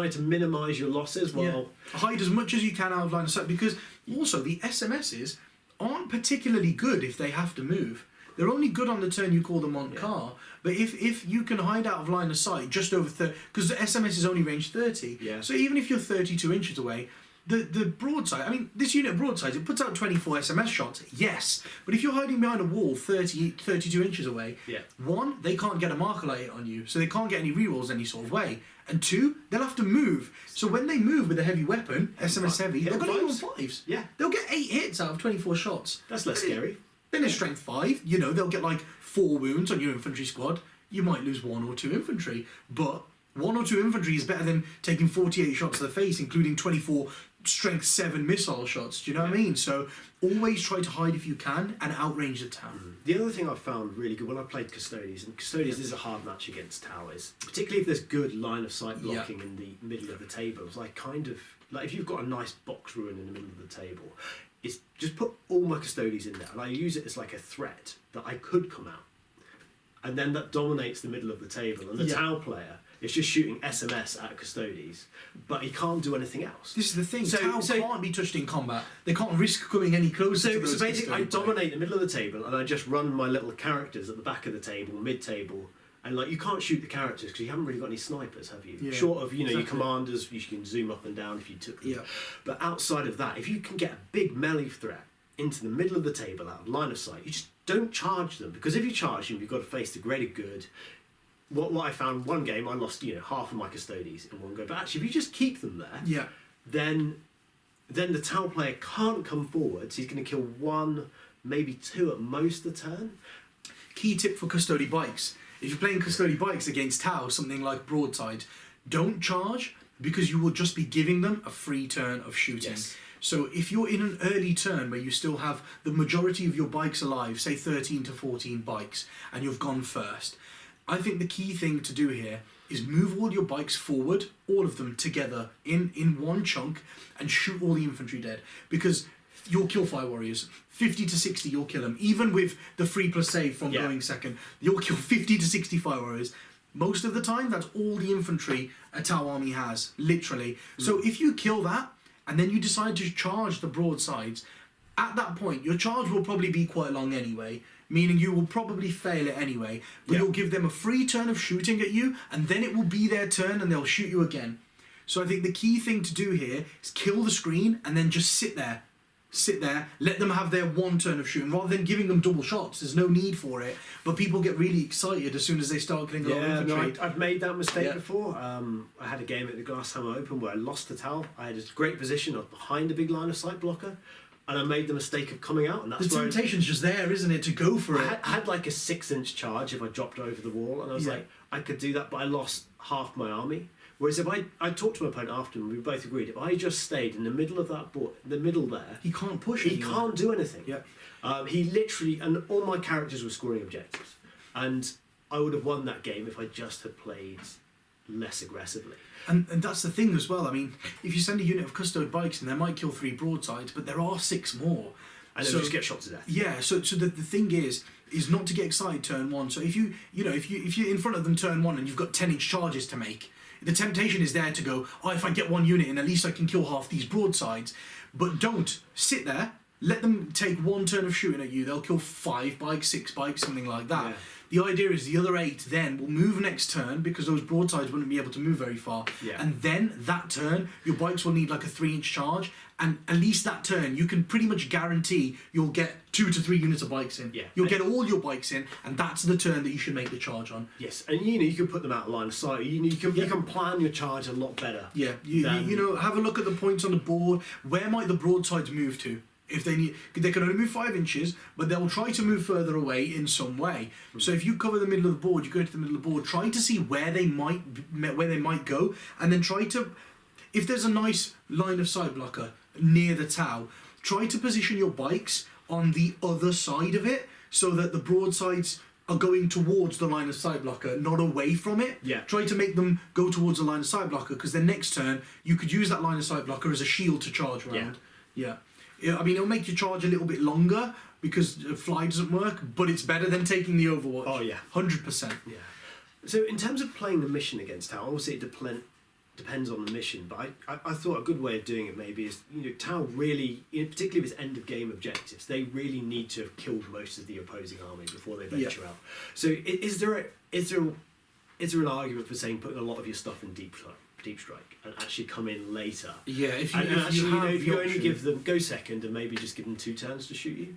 to minimise your losses while... Hide as much as you can out of line of sight, because also the SMSs aren't particularly good if they have to move. They're only good on the turn you call them on car. But if you can hide out of line of sight just over 30... Because the SMS is only range 30. Yeah. So even if you're 32 inches away, the broadside, I mean, this unit of broadsides, it puts out 24 SMS shots, yes. But if you're hiding behind a wall 32 inches away, one, they can't get a marker light on you, so they can't get any rerolls any sort of way. And two, they'll have to move. So when they move with a heavy weapon, SMS heavy, they're going to hit on 5s. Yeah. They'll get 8 hits out of 24 shots. That's less scary. Then it's strength 5, you know, they'll get like 4 wounds on your infantry squad. You might lose 1 or 2 infantry, but 1 or 2 infantry is better than taking 48 shots to the face, including 24 strength 7 missile shots. Do you know what I mean? So always try to hide if you can and outrange the town. The other thing I found really good when I played Custodies, and Custodies is a hard match against towers, particularly if there's good line of sight blocking in the middle of the table. It's like kind of like if you've got a nice box ruin in the middle of the table, it's just put all my Custodies in there, and I use it as like a threat that I could come out, and then that dominates the middle of the table, and the Tau player is just shooting SMS at Custodies, but he can't do anything else. This is the thing. Tau can't be touched in combat. They can't risk coming any closer to those. So basically, I dominate the middle of the table, and I just run my little characters at the back of the table, mid-table, and like you can't shoot the characters because you haven't really got any snipers, have you? Yeah, Short of your commanders, you can zoom up and down if you took them. Yeah. But outside of that, if you can get a big melee threat into the middle of the table out of line of sight, you just don't charge them, because if you charge them, you've got to face the greater good. What I found one game, I lost half of my Custodies in one go. But actually, if you just keep them there, then the Tau player can't come forward. So he's going to kill 1, maybe 2 at most a turn. Key tip for Custody bikes: if you're playing Custody bikes against Tau, something like broadside, don't charge, because you will just be giving them a free turn of shooting. Yes. So if you're in an early turn where you still have the majority of your bikes alive, say 13 to 14 bikes, and you've gone first, I think the key thing to do here is move all your bikes forward, all of them together in one chunk, and shoot all the infantry dead. Because you'll kill fire warriors. 50 to 60 you'll kill them. Even with the 3+ save from going second, you'll kill 50 to 60 fire warriors. Most of the time, that's all the infantry a Tau army has, literally. So if you kill that, and then you decide to charge the broadsides, at that point, your charge will probably be quite long anyway, meaning you will probably fail it anyway, but you'll give them a free turn of shooting at you, and then it will be their turn and they'll shoot you again. So I think the key thing to do here is kill the screen and then just sit there, let them have their 1 turn of shooting, rather than giving them double shots. There's no need for it, but people get really excited as soon as they start killing a lot of infantry. I've made that mistake before. I had a game at the Glasshammer Open where I lost the Tau. I had a great position. I was behind a big line of sight blocker, and I made the mistake of coming out, and that's the temptation's just there, isn't it, to go for it? I had like a 6-inch charge if I dropped over the wall, and I was like, I could do that, but I lost half my army. Whereas if I talked to my opponent after, and we both agreed, if I just stayed in the middle of that board, the middle there, he can't push. He can't do anything. He literally, and all my characters were scoring objectives, and I would have won that game if I just had played less aggressively. And that's the thing as well. I mean, if you send a unit of custode bikes and they might kill 3 broadsides, but there are 6 more. And they'll just get shot to death. Yeah, so the thing is not to get excited turn 1. So if you're in front of them turn 1 and you've got 10-inch charges to make, the temptation is there to go, if I get 1 unit in, at least I can kill half these broadsides. But don't sit there. Let them take 1 turn of shooting at you. They'll kill 5 bikes, 6 bikes, something like that. Yeah. The idea is the other 8 then will move next turn, because those broadsides wouldn't be able to move very far. Yeah. And then that turn, your bikes will need like a 3-inch charge, and at least that turn, you can pretty much guarantee you'll get 2 to 3 units of bikes in. Yeah. You'll get all your bikes in, and that's the turn that you should make the charge on. Yes, and you can put them out of line of sight. You can plan your charge a lot better. Yeah, you have a look at the points on the board. Where might the broadsides move to? If they can only move 5 inches, but they'll try to move further away in some way. So if you cover the middle of the board, you go to the middle of the board, try to see where they might go, and then try to, if there's a nice line of sight blocker near the Tau, try to position your bikes on the other side of it, so that the broadsides are going towards the line of sight blocker, not away from it. Yeah. Try to make them go towards the line of sight blocker, because then next turn you could use that line of sight blocker as a shield to charge around. Yeah. I mean, it'll make your charge a little bit longer because fly doesn't work, but it's better than taking the Overwatch. Oh yeah, 100%. Yeah. So in terms of playing the mission against Tau, obviously it depends on the mission, but I thought a good way of doing it maybe is, Tau really, particularly with end of game objectives, they really need to have killed most of the opposing army before they venture out. So is there an argument for saying putting a lot of your stuff in deep sight? deep strike and actually come in later. Yeah, if you only give them go second and maybe just give them 2 turns to shoot you.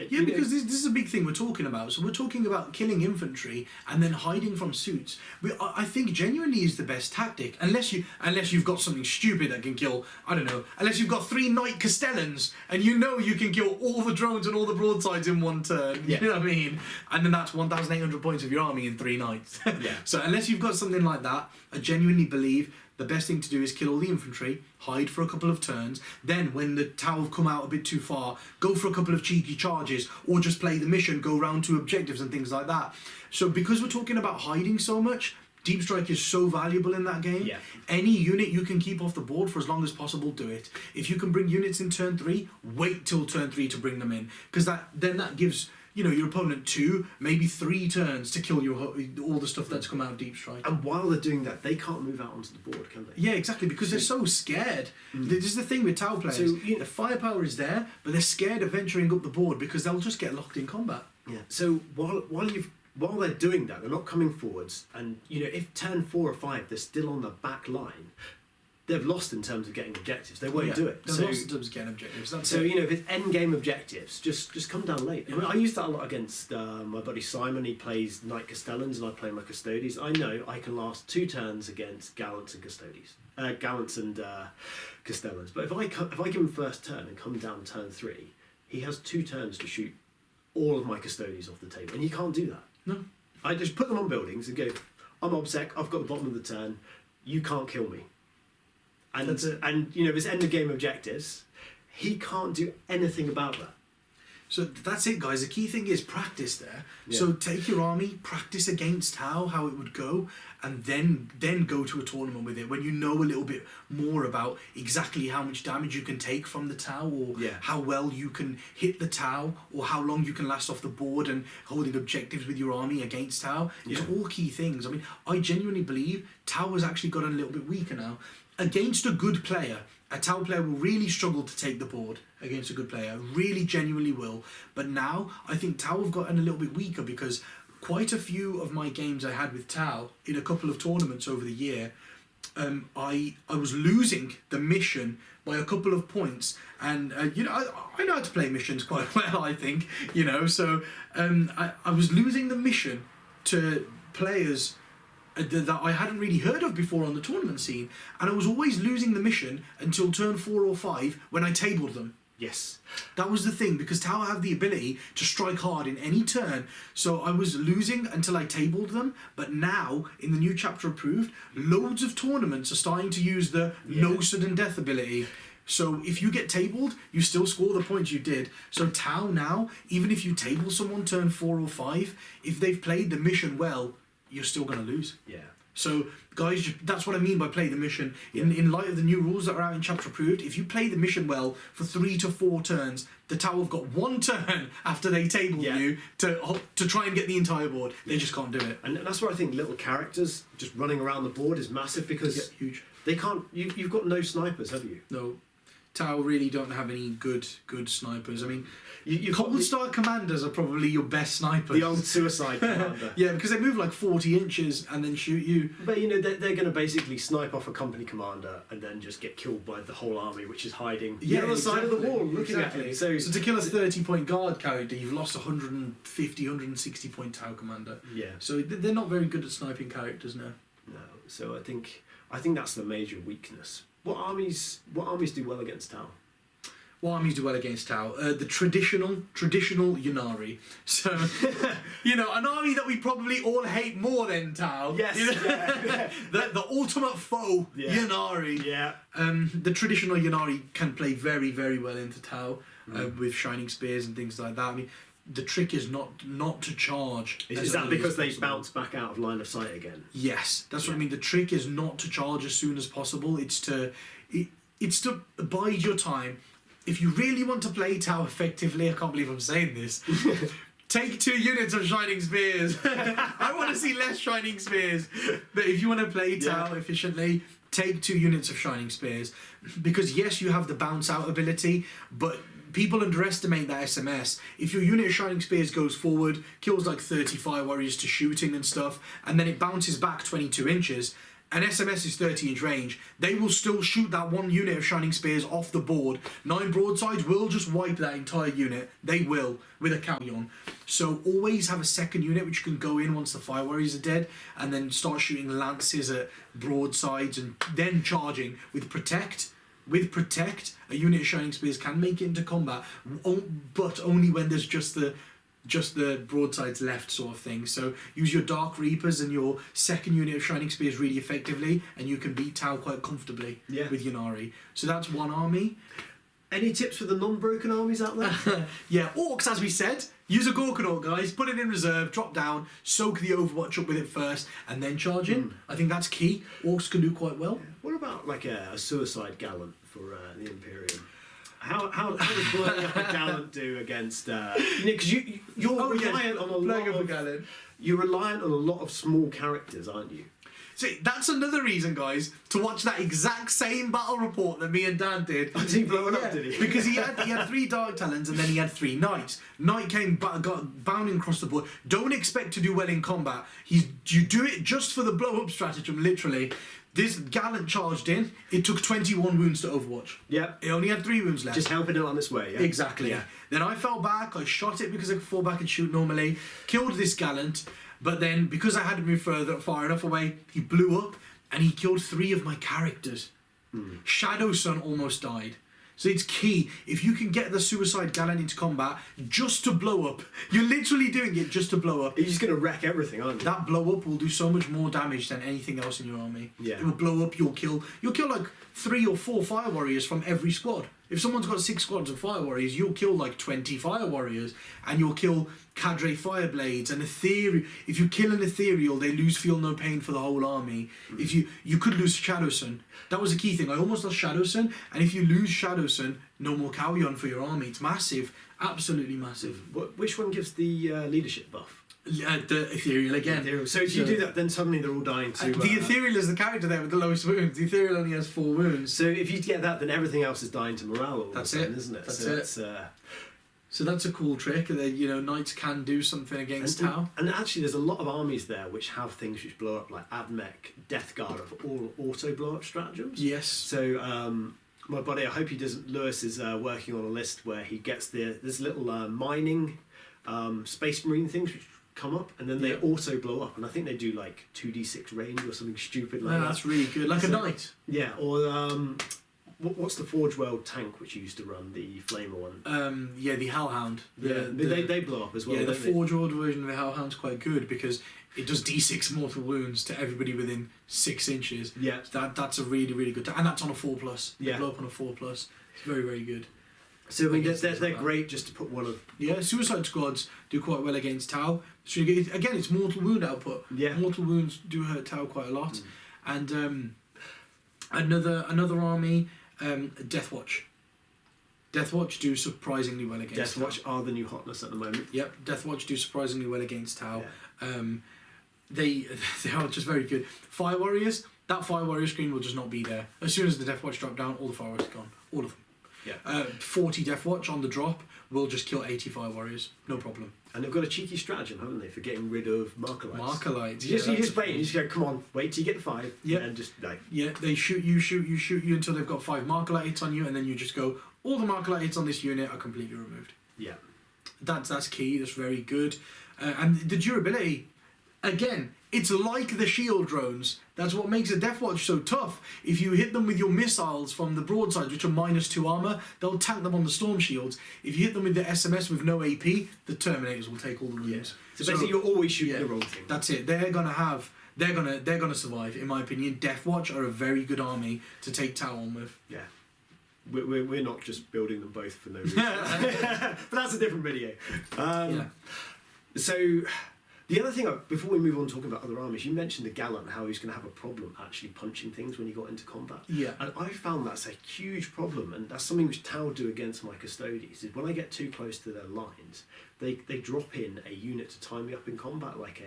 Yeah, because this is a big thing we're talking about. So we're talking about killing infantry and then hiding from suits. I think genuinely is the best tactic, unless you've got something stupid that can kill. I don't know. Unless you've got 3 Knight Castellans and you know you can kill all the drones and all the broadsides in 1 turn. Yeah. You know what I mean? And then that's 1,800 points of your army in 3 knights. Yeah. So unless you've got something like that, I genuinely believe the best thing to do is kill all the infantry, hide for a couple of turns, then when the Tau have come out a bit too far, go for a couple of cheeky charges, or just play the mission, go round to objectives and things like that. So because we're talking about hiding so much, Deep Strike is so valuable in that game. Yeah. Any unit you can keep off the board for as long as possible, do it. If you can bring units in turn 3, wait till turn 3 to bring them in, because that gives your opponent 2, maybe 3 turns to kill all the stuff that's come out of Deep Strike. And while they're doing that, they can't move out onto the board, can they? Yeah, exactly, because they're so scared. This is the thing with Tau players. So, the firepower is there, but they're scared of venturing up the board because they'll just get locked in combat. Yeah. So while they're doing that, they're not coming forwards, and if turn 4 or 5 they're still on the back line, they've lost in terms of getting objectives. They won't do it. They've lost in terms of getting objectives. If it's end game objectives, just come down late. I mean, I use that a lot against my buddy Simon. He plays Knight Castellans and I play my Custodes. I know I can last 2 turns against Gallants and Custodes. Gallants and Castellans. But if I give him first turn and come down turn 3, he has 2 turns to shoot all of my Custodes off the table, and you can't do that. No. I just put them on buildings and go, I'm obsec, I've got the bottom of the turn, you can't kill me. And that's it. And if it's end of game objectives, he can't do anything about that. So that's it, guys. The key thing is practice there. Yeah. So take your army, practice against how it would go, and then go to a tournament with it when you know a little bit more about exactly how much damage you can take from the Tau, or how well you can hit the Tau, or how long you can last off the board and holding objectives with your army against Tau. It's all key things. I mean, I genuinely believe Tau has actually gotten a little bit weaker now. Against a good player, a Tau player will really struggle to take the board against a good player, really genuinely will. But now, I think Tau have gotten a little bit weaker because quite a few of my games I had with Tau in a couple of tournaments over the year, I was losing the mission by a couple of points. And, I know how to play missions quite well, I think, so I was losing the mission to players that I hadn't really heard of before on the tournament scene, and I was always losing the mission until turn 4 or 5 when I tabled them. Yes. That was the thing, because Tau have the ability to strike hard in any turn, so I was losing until I tabled them. But now, in the new chapter approved, loads of tournaments are starting to use the no sudden death ability. So if you get tabled, you still score the points you did. So Tau now, even if you table someone turn 4 or 5, if they've played the mission well, you're still going to lose. Yeah. So, guys, that's what I mean by play the mission. In light of the new rules that are out in Chapter Approved, if you play the mission well for 3 to 4 turns, the Tau have got 1 turn after they table you to try and get the entire board. They just can't do it. And that's where I think little characters just running around the board is massive, because huge. They can't. You've got no snipers, have you? No. Tau really don't have any good snipers. I mean, you Cold Star Commanders are probably your best snipers. The old suicide commander. Yeah, because they move like 40 inches and then shoot you. But they're going to basically snipe off a company commander and then just get killed by the whole army, which is hiding the other side of the wall, looking at him. So to kill a 30-point guard character, you've lost 150, 160-point Tau commander. Yeah. So they're not very good at sniping characters now. No. So I think that's the major weakness. What armies do well against Tau? What armies do well against Tau? The traditional Ynnari. So, an army that we probably all hate more than Tau. Yes. The ultimate foe, Ynnari. Yeah. The traditional Ynnari can play very, very well into Tau with Shining Spears and things like that. I mean, the trick is not to charge. Is that because they bounce back out of line of sight again? Yes, that's what I mean. The trick is not to charge as soon as possible. It's to bide your time. If you really want to play Tau effectively, I can't believe I'm saying this, take 2 units of Shining Spears. I want to see less Shining Spears. But if you want to play Tau efficiently, take 2 units of Shining Spears. Because yes, you have the bounce out ability, but people underestimate that SMS. If your unit of Shining Spears goes forward, kills like 35 warriors to shooting and stuff, and then it bounces back 22 inches, an SMS is 30-inch range, they will still shoot that one unit of Shining Spears off the board. 9 broadsides will just wipe that entire unit. They will, with a Callion. So always have a second unit which can go in once the Fire Warriors are dead, and then start shooting lances at broadsides, and then charging with Protect. With Protect, a unit of Shining Spears can make it into combat, but only when there's just the broadsides left, sort of thing. So use your Dark Reapers and your second unit of Shining Spears really effectively, and you can beat Tau quite comfortably with Ynnari. So that's one army. Any tips for the non-broken armies out there? Yeah, Orcs, as we said, use a Gorkanaut, guys. Put it in reserve, drop down, soak the Overwatch up with it first, and then charge in. I think that's key. Orcs can do quite well. What about like a suicide gallant for the Imperium? How does blowing up a gallant do against? Because you're reliant on a lot of you're reliant on a lot of small characters, aren't you? See, that's another reason, guys, to watch that exact same battle report that me and Dan did. Oh, did he blow it up, did he? Because he had 3 Dark Talons and then he had 3 Knights. Knight got bounding across the board. Don't expect to do well in combat. You do it just for the blow-up stratagem, literally. This Gallant charged in, it took 21 wounds to Overwatch. Yeah. It only had 3 wounds left. Just helping it on its way, yeah? Exactly. Yeah. Then I fell back, I shot it because I could fall back and shoot normally, killed this Gallant, but then because I had to move far enough away, he blew up and he killed 3 of my characters. Shadow Sun almost died. So it's key, if you can get the Suicide Gallant into combat just to blow up, you're literally doing it just to blow up. You're just going to wreck everything, aren't you? That blow up will do so much more damage than anything else in your army. Yeah. It will blow up, you'll kill like 3 or 4 Fire Warriors from every squad. If someone's got 6 squads of Fire Warriors, you'll kill like 20 Fire Warriors, and you'll kill Cadre Fireblades and Ethereal. If you kill an Ethereal, they lose Feel No Pain for the whole army. If you could lose Shadow Sun. That was a key thing. I almost lost Shadow Sun, and if you lose Shadow Sun, no more Callion for your army. It's massive, absolutely massive. Which one gives the leadership buff? The Ethereal again. Ethereal. So if you do that, then suddenly they're all dying to... the Ethereal is the character there with the lowest wounds. The Ethereal only has 4 wounds. So if you get that, then everything else is dying to morale all That's the time, it. isn't it? That's it. So that's a cool trick that, you know, Knights can do something against Tau. And actually there's a lot of armies there which have things which blow up, like Admech, Death Guard, of all auto blow up stratagems. Yes. So my buddy, I hope he doesn't, Lewis is working on a list where he gets there's little mining Space Marine things which come up and then they auto blow up, and I think they do like 2d6 range or something stupid like that. That's really good, like a Knight. Yeah, or what's the Forge World tank which you used to run, the Flamer one? Yeah, the Hellhound. They blow up as well. Yeah, the Forge World version of the Hellhound's quite good because it does d6 mortal wounds to everybody within 6 inches. Yeah. That's a really, really good tank. And that's on a 4+. Yeah. They blow up on a 4+. It's very, very good. So I mean, they're great just to put one of... Yeah, Suicide Squads do quite well against Tau. So you get, again, it's mortal wound output. Yeah. Mortal wounds do hurt Tau quite a lot. And another army, Deathwatch. Deathwatch do surprisingly well against Deathwatch Tau. are the new hotness at the moment. Yep, Deathwatch do surprisingly well against Tau. Yeah. They are just very good. Fire Warriors, that Fire Warrior screen will just not be there. As soon as the Deathwatch drop down, all the Fire Warriors are gone. All of them. Yeah. 40 Deathwatch on the drop will just kill 80 Fire Warriors. No problem. And they've got a cheeky stratagem, haven't they, for getting rid of Marker Lights. Marker Lights. You just wait, you just go, come on, wait till you get the 5, and just like... Yeah, they shoot you until they've got 5 Marker Light hits on you, and then you just go, all the Marker Light hits on this unit are completely removed. Yeah. That's key, that's very good. And the durability, again, it's like the shield drones. That's what makes a Deathwatch so tough. If you hit them with your missiles from the broadsides, which are -2 armor, they'll tank them on the storm shields. If you hit them with the SMS with no AP, the Terminators will take all the wounds. So basically, you're always shooting the wrong thing. That's it. They're gonna survive, in my opinion. Deathwatch are a very good army to take Tau on with. Yeah. We're not just building them both for no reason. But that's a different video. So... The other thing, before we move on talking about other armies, you mentioned the Gallant, how he's going to have a problem actually punching things when he got into combat. Yeah. And I found that's a huge problem, and that's something which Tau do against my Custodies, is when I get too close to their lines, they drop in a unit to tie me up in combat, like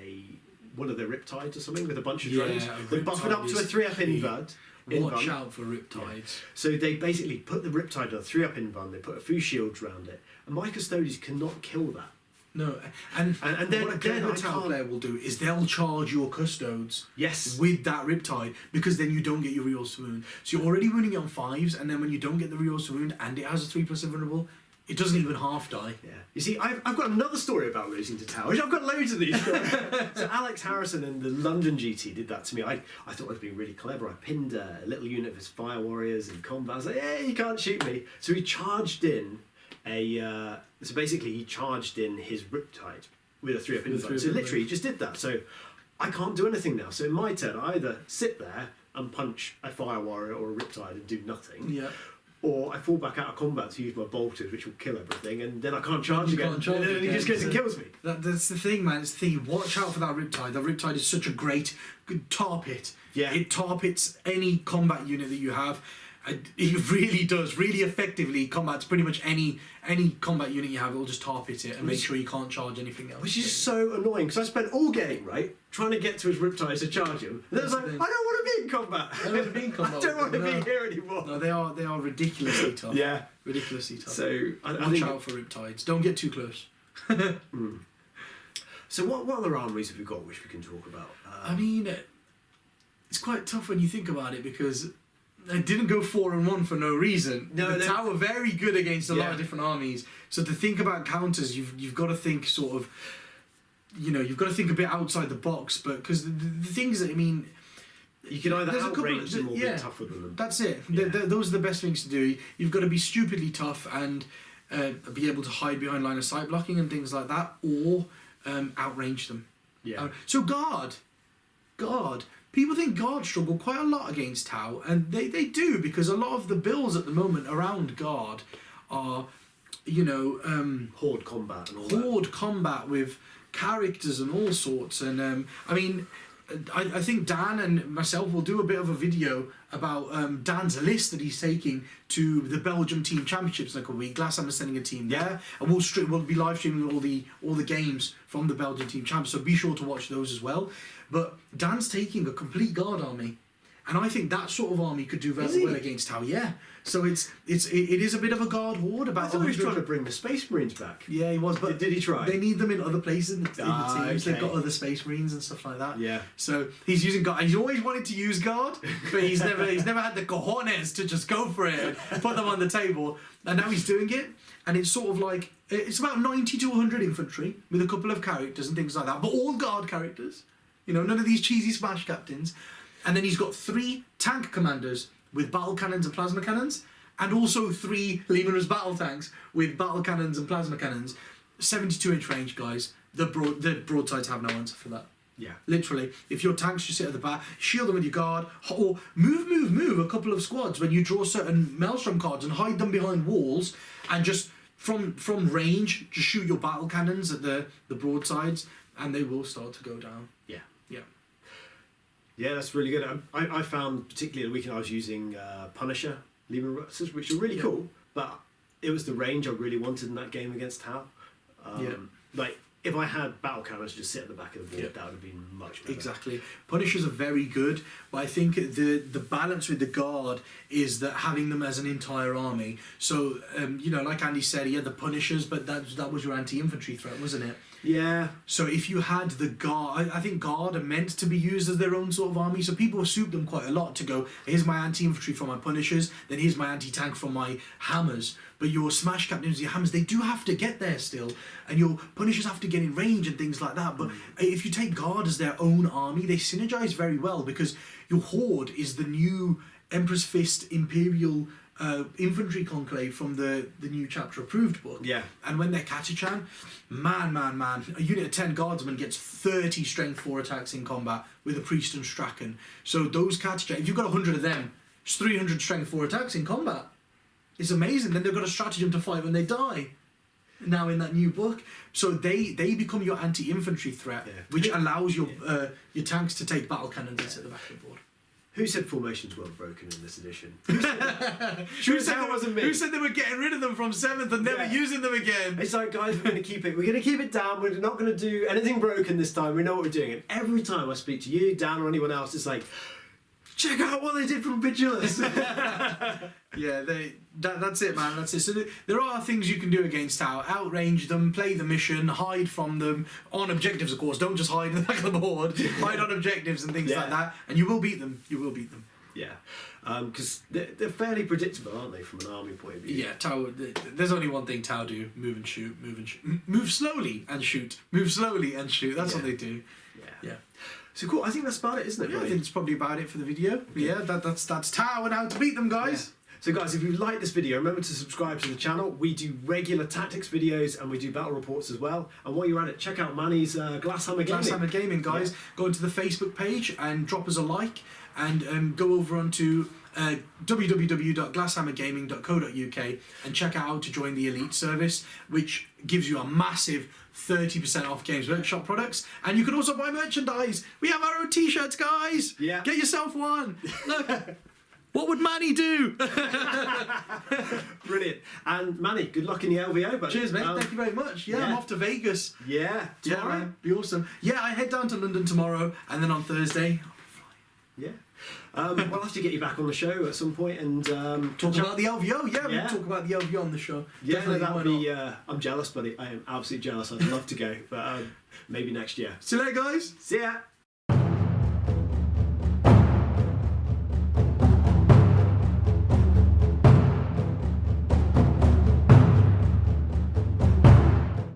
one of their Riptides or something, with a bunch of drones. They buff it up to a 3-up invade. Watch out for Riptides. Yeah. So they basically put the Riptide on a 3-up invade, they put a few shields around it, and my Custodies cannot kill that. No, and then what a clever Tau player will do is they'll charge your custodes with that Riptide, because then you don't get your reroll to wound. So you're already wounding it on 5s, and then when you don't get the reroll to wound and it has a 3+ invulnerable, it doesn't even half die. Yeah. You see, I've got another story about losing to Tau. I've got loads of these stories. So Alex Harrison in the London GT did that to me. I thought I was being really clever. I pinned a little unit of his fire warriors in combat. I was like, hey, you can't shoot me. So he charged in he charged in his Riptide with a 3-up invuln. So literally he just did that. So I can't do anything now. So in my turn, I either sit there and punch a fire warrior or a Riptide and do nothing. Yeah. Or I fall back out of combat to use my bolters, which will kill everything, and then I can't charge again. And then he just goes and kills me. That's the thing, man. It's the thing. Watch out for that Riptide. That Riptide is such a great, good tar pit. Yeah. It tar pits any combat unit that you have. It really does, really effectively combats pretty much any combat unit you have. It'll just tar pit it and make sure you can't charge anything else. Which is so annoying, because I spent all game, right, trying to get to his Riptide to charge him. And then I was like, I don't want to be in combat. I don't want to be in combat. I don't want to be here anymore. No, they are ridiculously tough. Yeah. Ridiculously tough. So watch out for Riptides. Don't get too close. So what other armies have we got which we can talk about? I mean, it's quite tough when you think about it, because they didn't go 4-1 for no reason. No, the Tau are very good against a lot of different armies. So to think about counters, you've got to think sort of, you've got to think a bit outside the box. But because the things that, I mean, you can either outrange them or be tougher than them. That's it. Yeah. Those are the best things to do. You've got to be stupidly tough and be able to hide behind line of sight blocking and things like that, or outrange them. Yeah. So guard. People think guard struggle quite a lot against Tau, and they do, because a lot of the builds at the moment around guard are, horde combat and all horde combat with characters and all sorts. And I mean, I think Dan and myself will do a bit of a video about Dan's list that he's taking to the Belgium Team Championships in a couple of weeks. Glasshammer's sending a team there, and we'll be live streaming all the games from the Belgium Team Champs. So be sure to watch those as well. But Dan's taking a complete guard army, and I think that sort of army could do very well against Tau. Yeah. So it is a bit of a guard horde. About I thought he was trying to bring the Space Marines back. Yeah, he was. But did he try? They need them in other places in the teams. Okay. They've got other Space Marines and stuff like that. Yeah. So he's using guard. He's always wanted to use guard, but he's never had the cojones to just go for it and put them on the table. And now he's doing it, and it's sort of like it's about 90 to 100 infantry with a couple of characters and things like that, but all guard characters. None of these cheesy smash captains. And then he's got 3 tank commanders with battle cannons and plasma cannons, and also 3 Lemanus battle tanks with battle cannons and plasma cannons. 72-inch range, guys. The broadsides have no answer for that. Yeah. Literally, if your tanks just sit at the back, shield them with your guard, or move a couple of squads when you draw certain Maelstrom cards and hide them behind walls, and just from range, just shoot your battle cannons at the broadsides, and they will start to go down. Yeah. Yeah. Yeah, that's really good. I found, particularly the weekend, I was using Punisher Lehman Russers, which are really cool, but it was the range I really wanted in that game against Tau. Like, if I had battle cannons just sit at the back of the board, that would have been much better. Exactly. Punishers are very good, but I think the balance with the guard is that having them as an entire army. So, like Andy said, he had the Punishers, but that was your anti-infantry threat, wasn't it? Yeah. So if you had the guard, I think guard are meant to be used as their own sort of army. So people assume them quite a lot to go, here's my anti-infantry from my Punishers, then here's my anti-tank from my hammers. But your smash captains, your hammers, they do have to get there still, and your Punishers have to get in range and things like that. But if you take guard as their own army, they synergize very well, because your horde is the new Emperor's Fist Imperial infantry conclave from the new chapter approved book. Yeah. And when they're Catachan, man, a unit of 10 guardsmen gets 30 strength 4 attacks in combat with a priest and Strachan. So those Catachan, if you've got 100 of them, it's 300 strength 4 attacks in combat. It's amazing. Then they've got a stratagem to fight when they die. Now in that new book, so they become your anti-infantry threat, which allows your tanks to take battle cannons and sit at the back of the board. Who said formations weren't broken in this edition? Who said they were getting rid of them from 7th and never using them again? It's like, guys, we're going to keep it down. We're not going to do anything broken this time. We know what we're doing. And every time I speak to you, Dan, or anyone else, it's like, check out what they did from Vigilus. Yeah, that's it, man. That's it. So there are things you can do against Tau. Outrange them, play the mission, hide from them on objectives, of course. Don't just hide in the back of the board. Hide on objectives and things like that, and you will beat them. You will beat them. Yeah, because they're fairly predictable, aren't they, from an army point of view? Yeah, Tau. There's only one thing Tau do: move and shoot, move and shoot, move slowly and shoot, move slowly and shoot. That's what they do. Yeah. So cool. I think that's about it, isn't it? Yeah, I think it's probably about it for the video. Yeah, that's Tau and how to beat them, guys. Yeah. So guys, if you like this video, remember to subscribe to the channel. We do regular tactics videos and we do battle reports as well. And while you're at it, check out Mani's Glasshammer Gaming. Glasshammer Gaming, guys. Yeah. Go into the Facebook page and drop us a like, and go over onto www.glasshammergaming.co.uk and check out how to join the Elite service, which gives you a massive 30% off Games Workshop products. And you can also buy merchandise. We have our own t-shirts, guys. Yeah. Get yourself one. Look. What would Mani do? Brilliant. And Mani, good luck in the LVO. But cheers, mate. Thank you very much. Yeah, I'm off to Vegas. Yeah, tomorrow. Yeah, man. Be awesome. Yeah, I head down to London tomorrow, and then on Thursday, I'll be flying. Yeah. We'll have to get you back on the show at some point and talk about the LVO. Yeah, we'll talk about the LVO on the show. Yeah, that would be. I'm jealous, buddy. I am absolutely jealous. I'd love to go, but maybe next year. See you later, guys. See ya.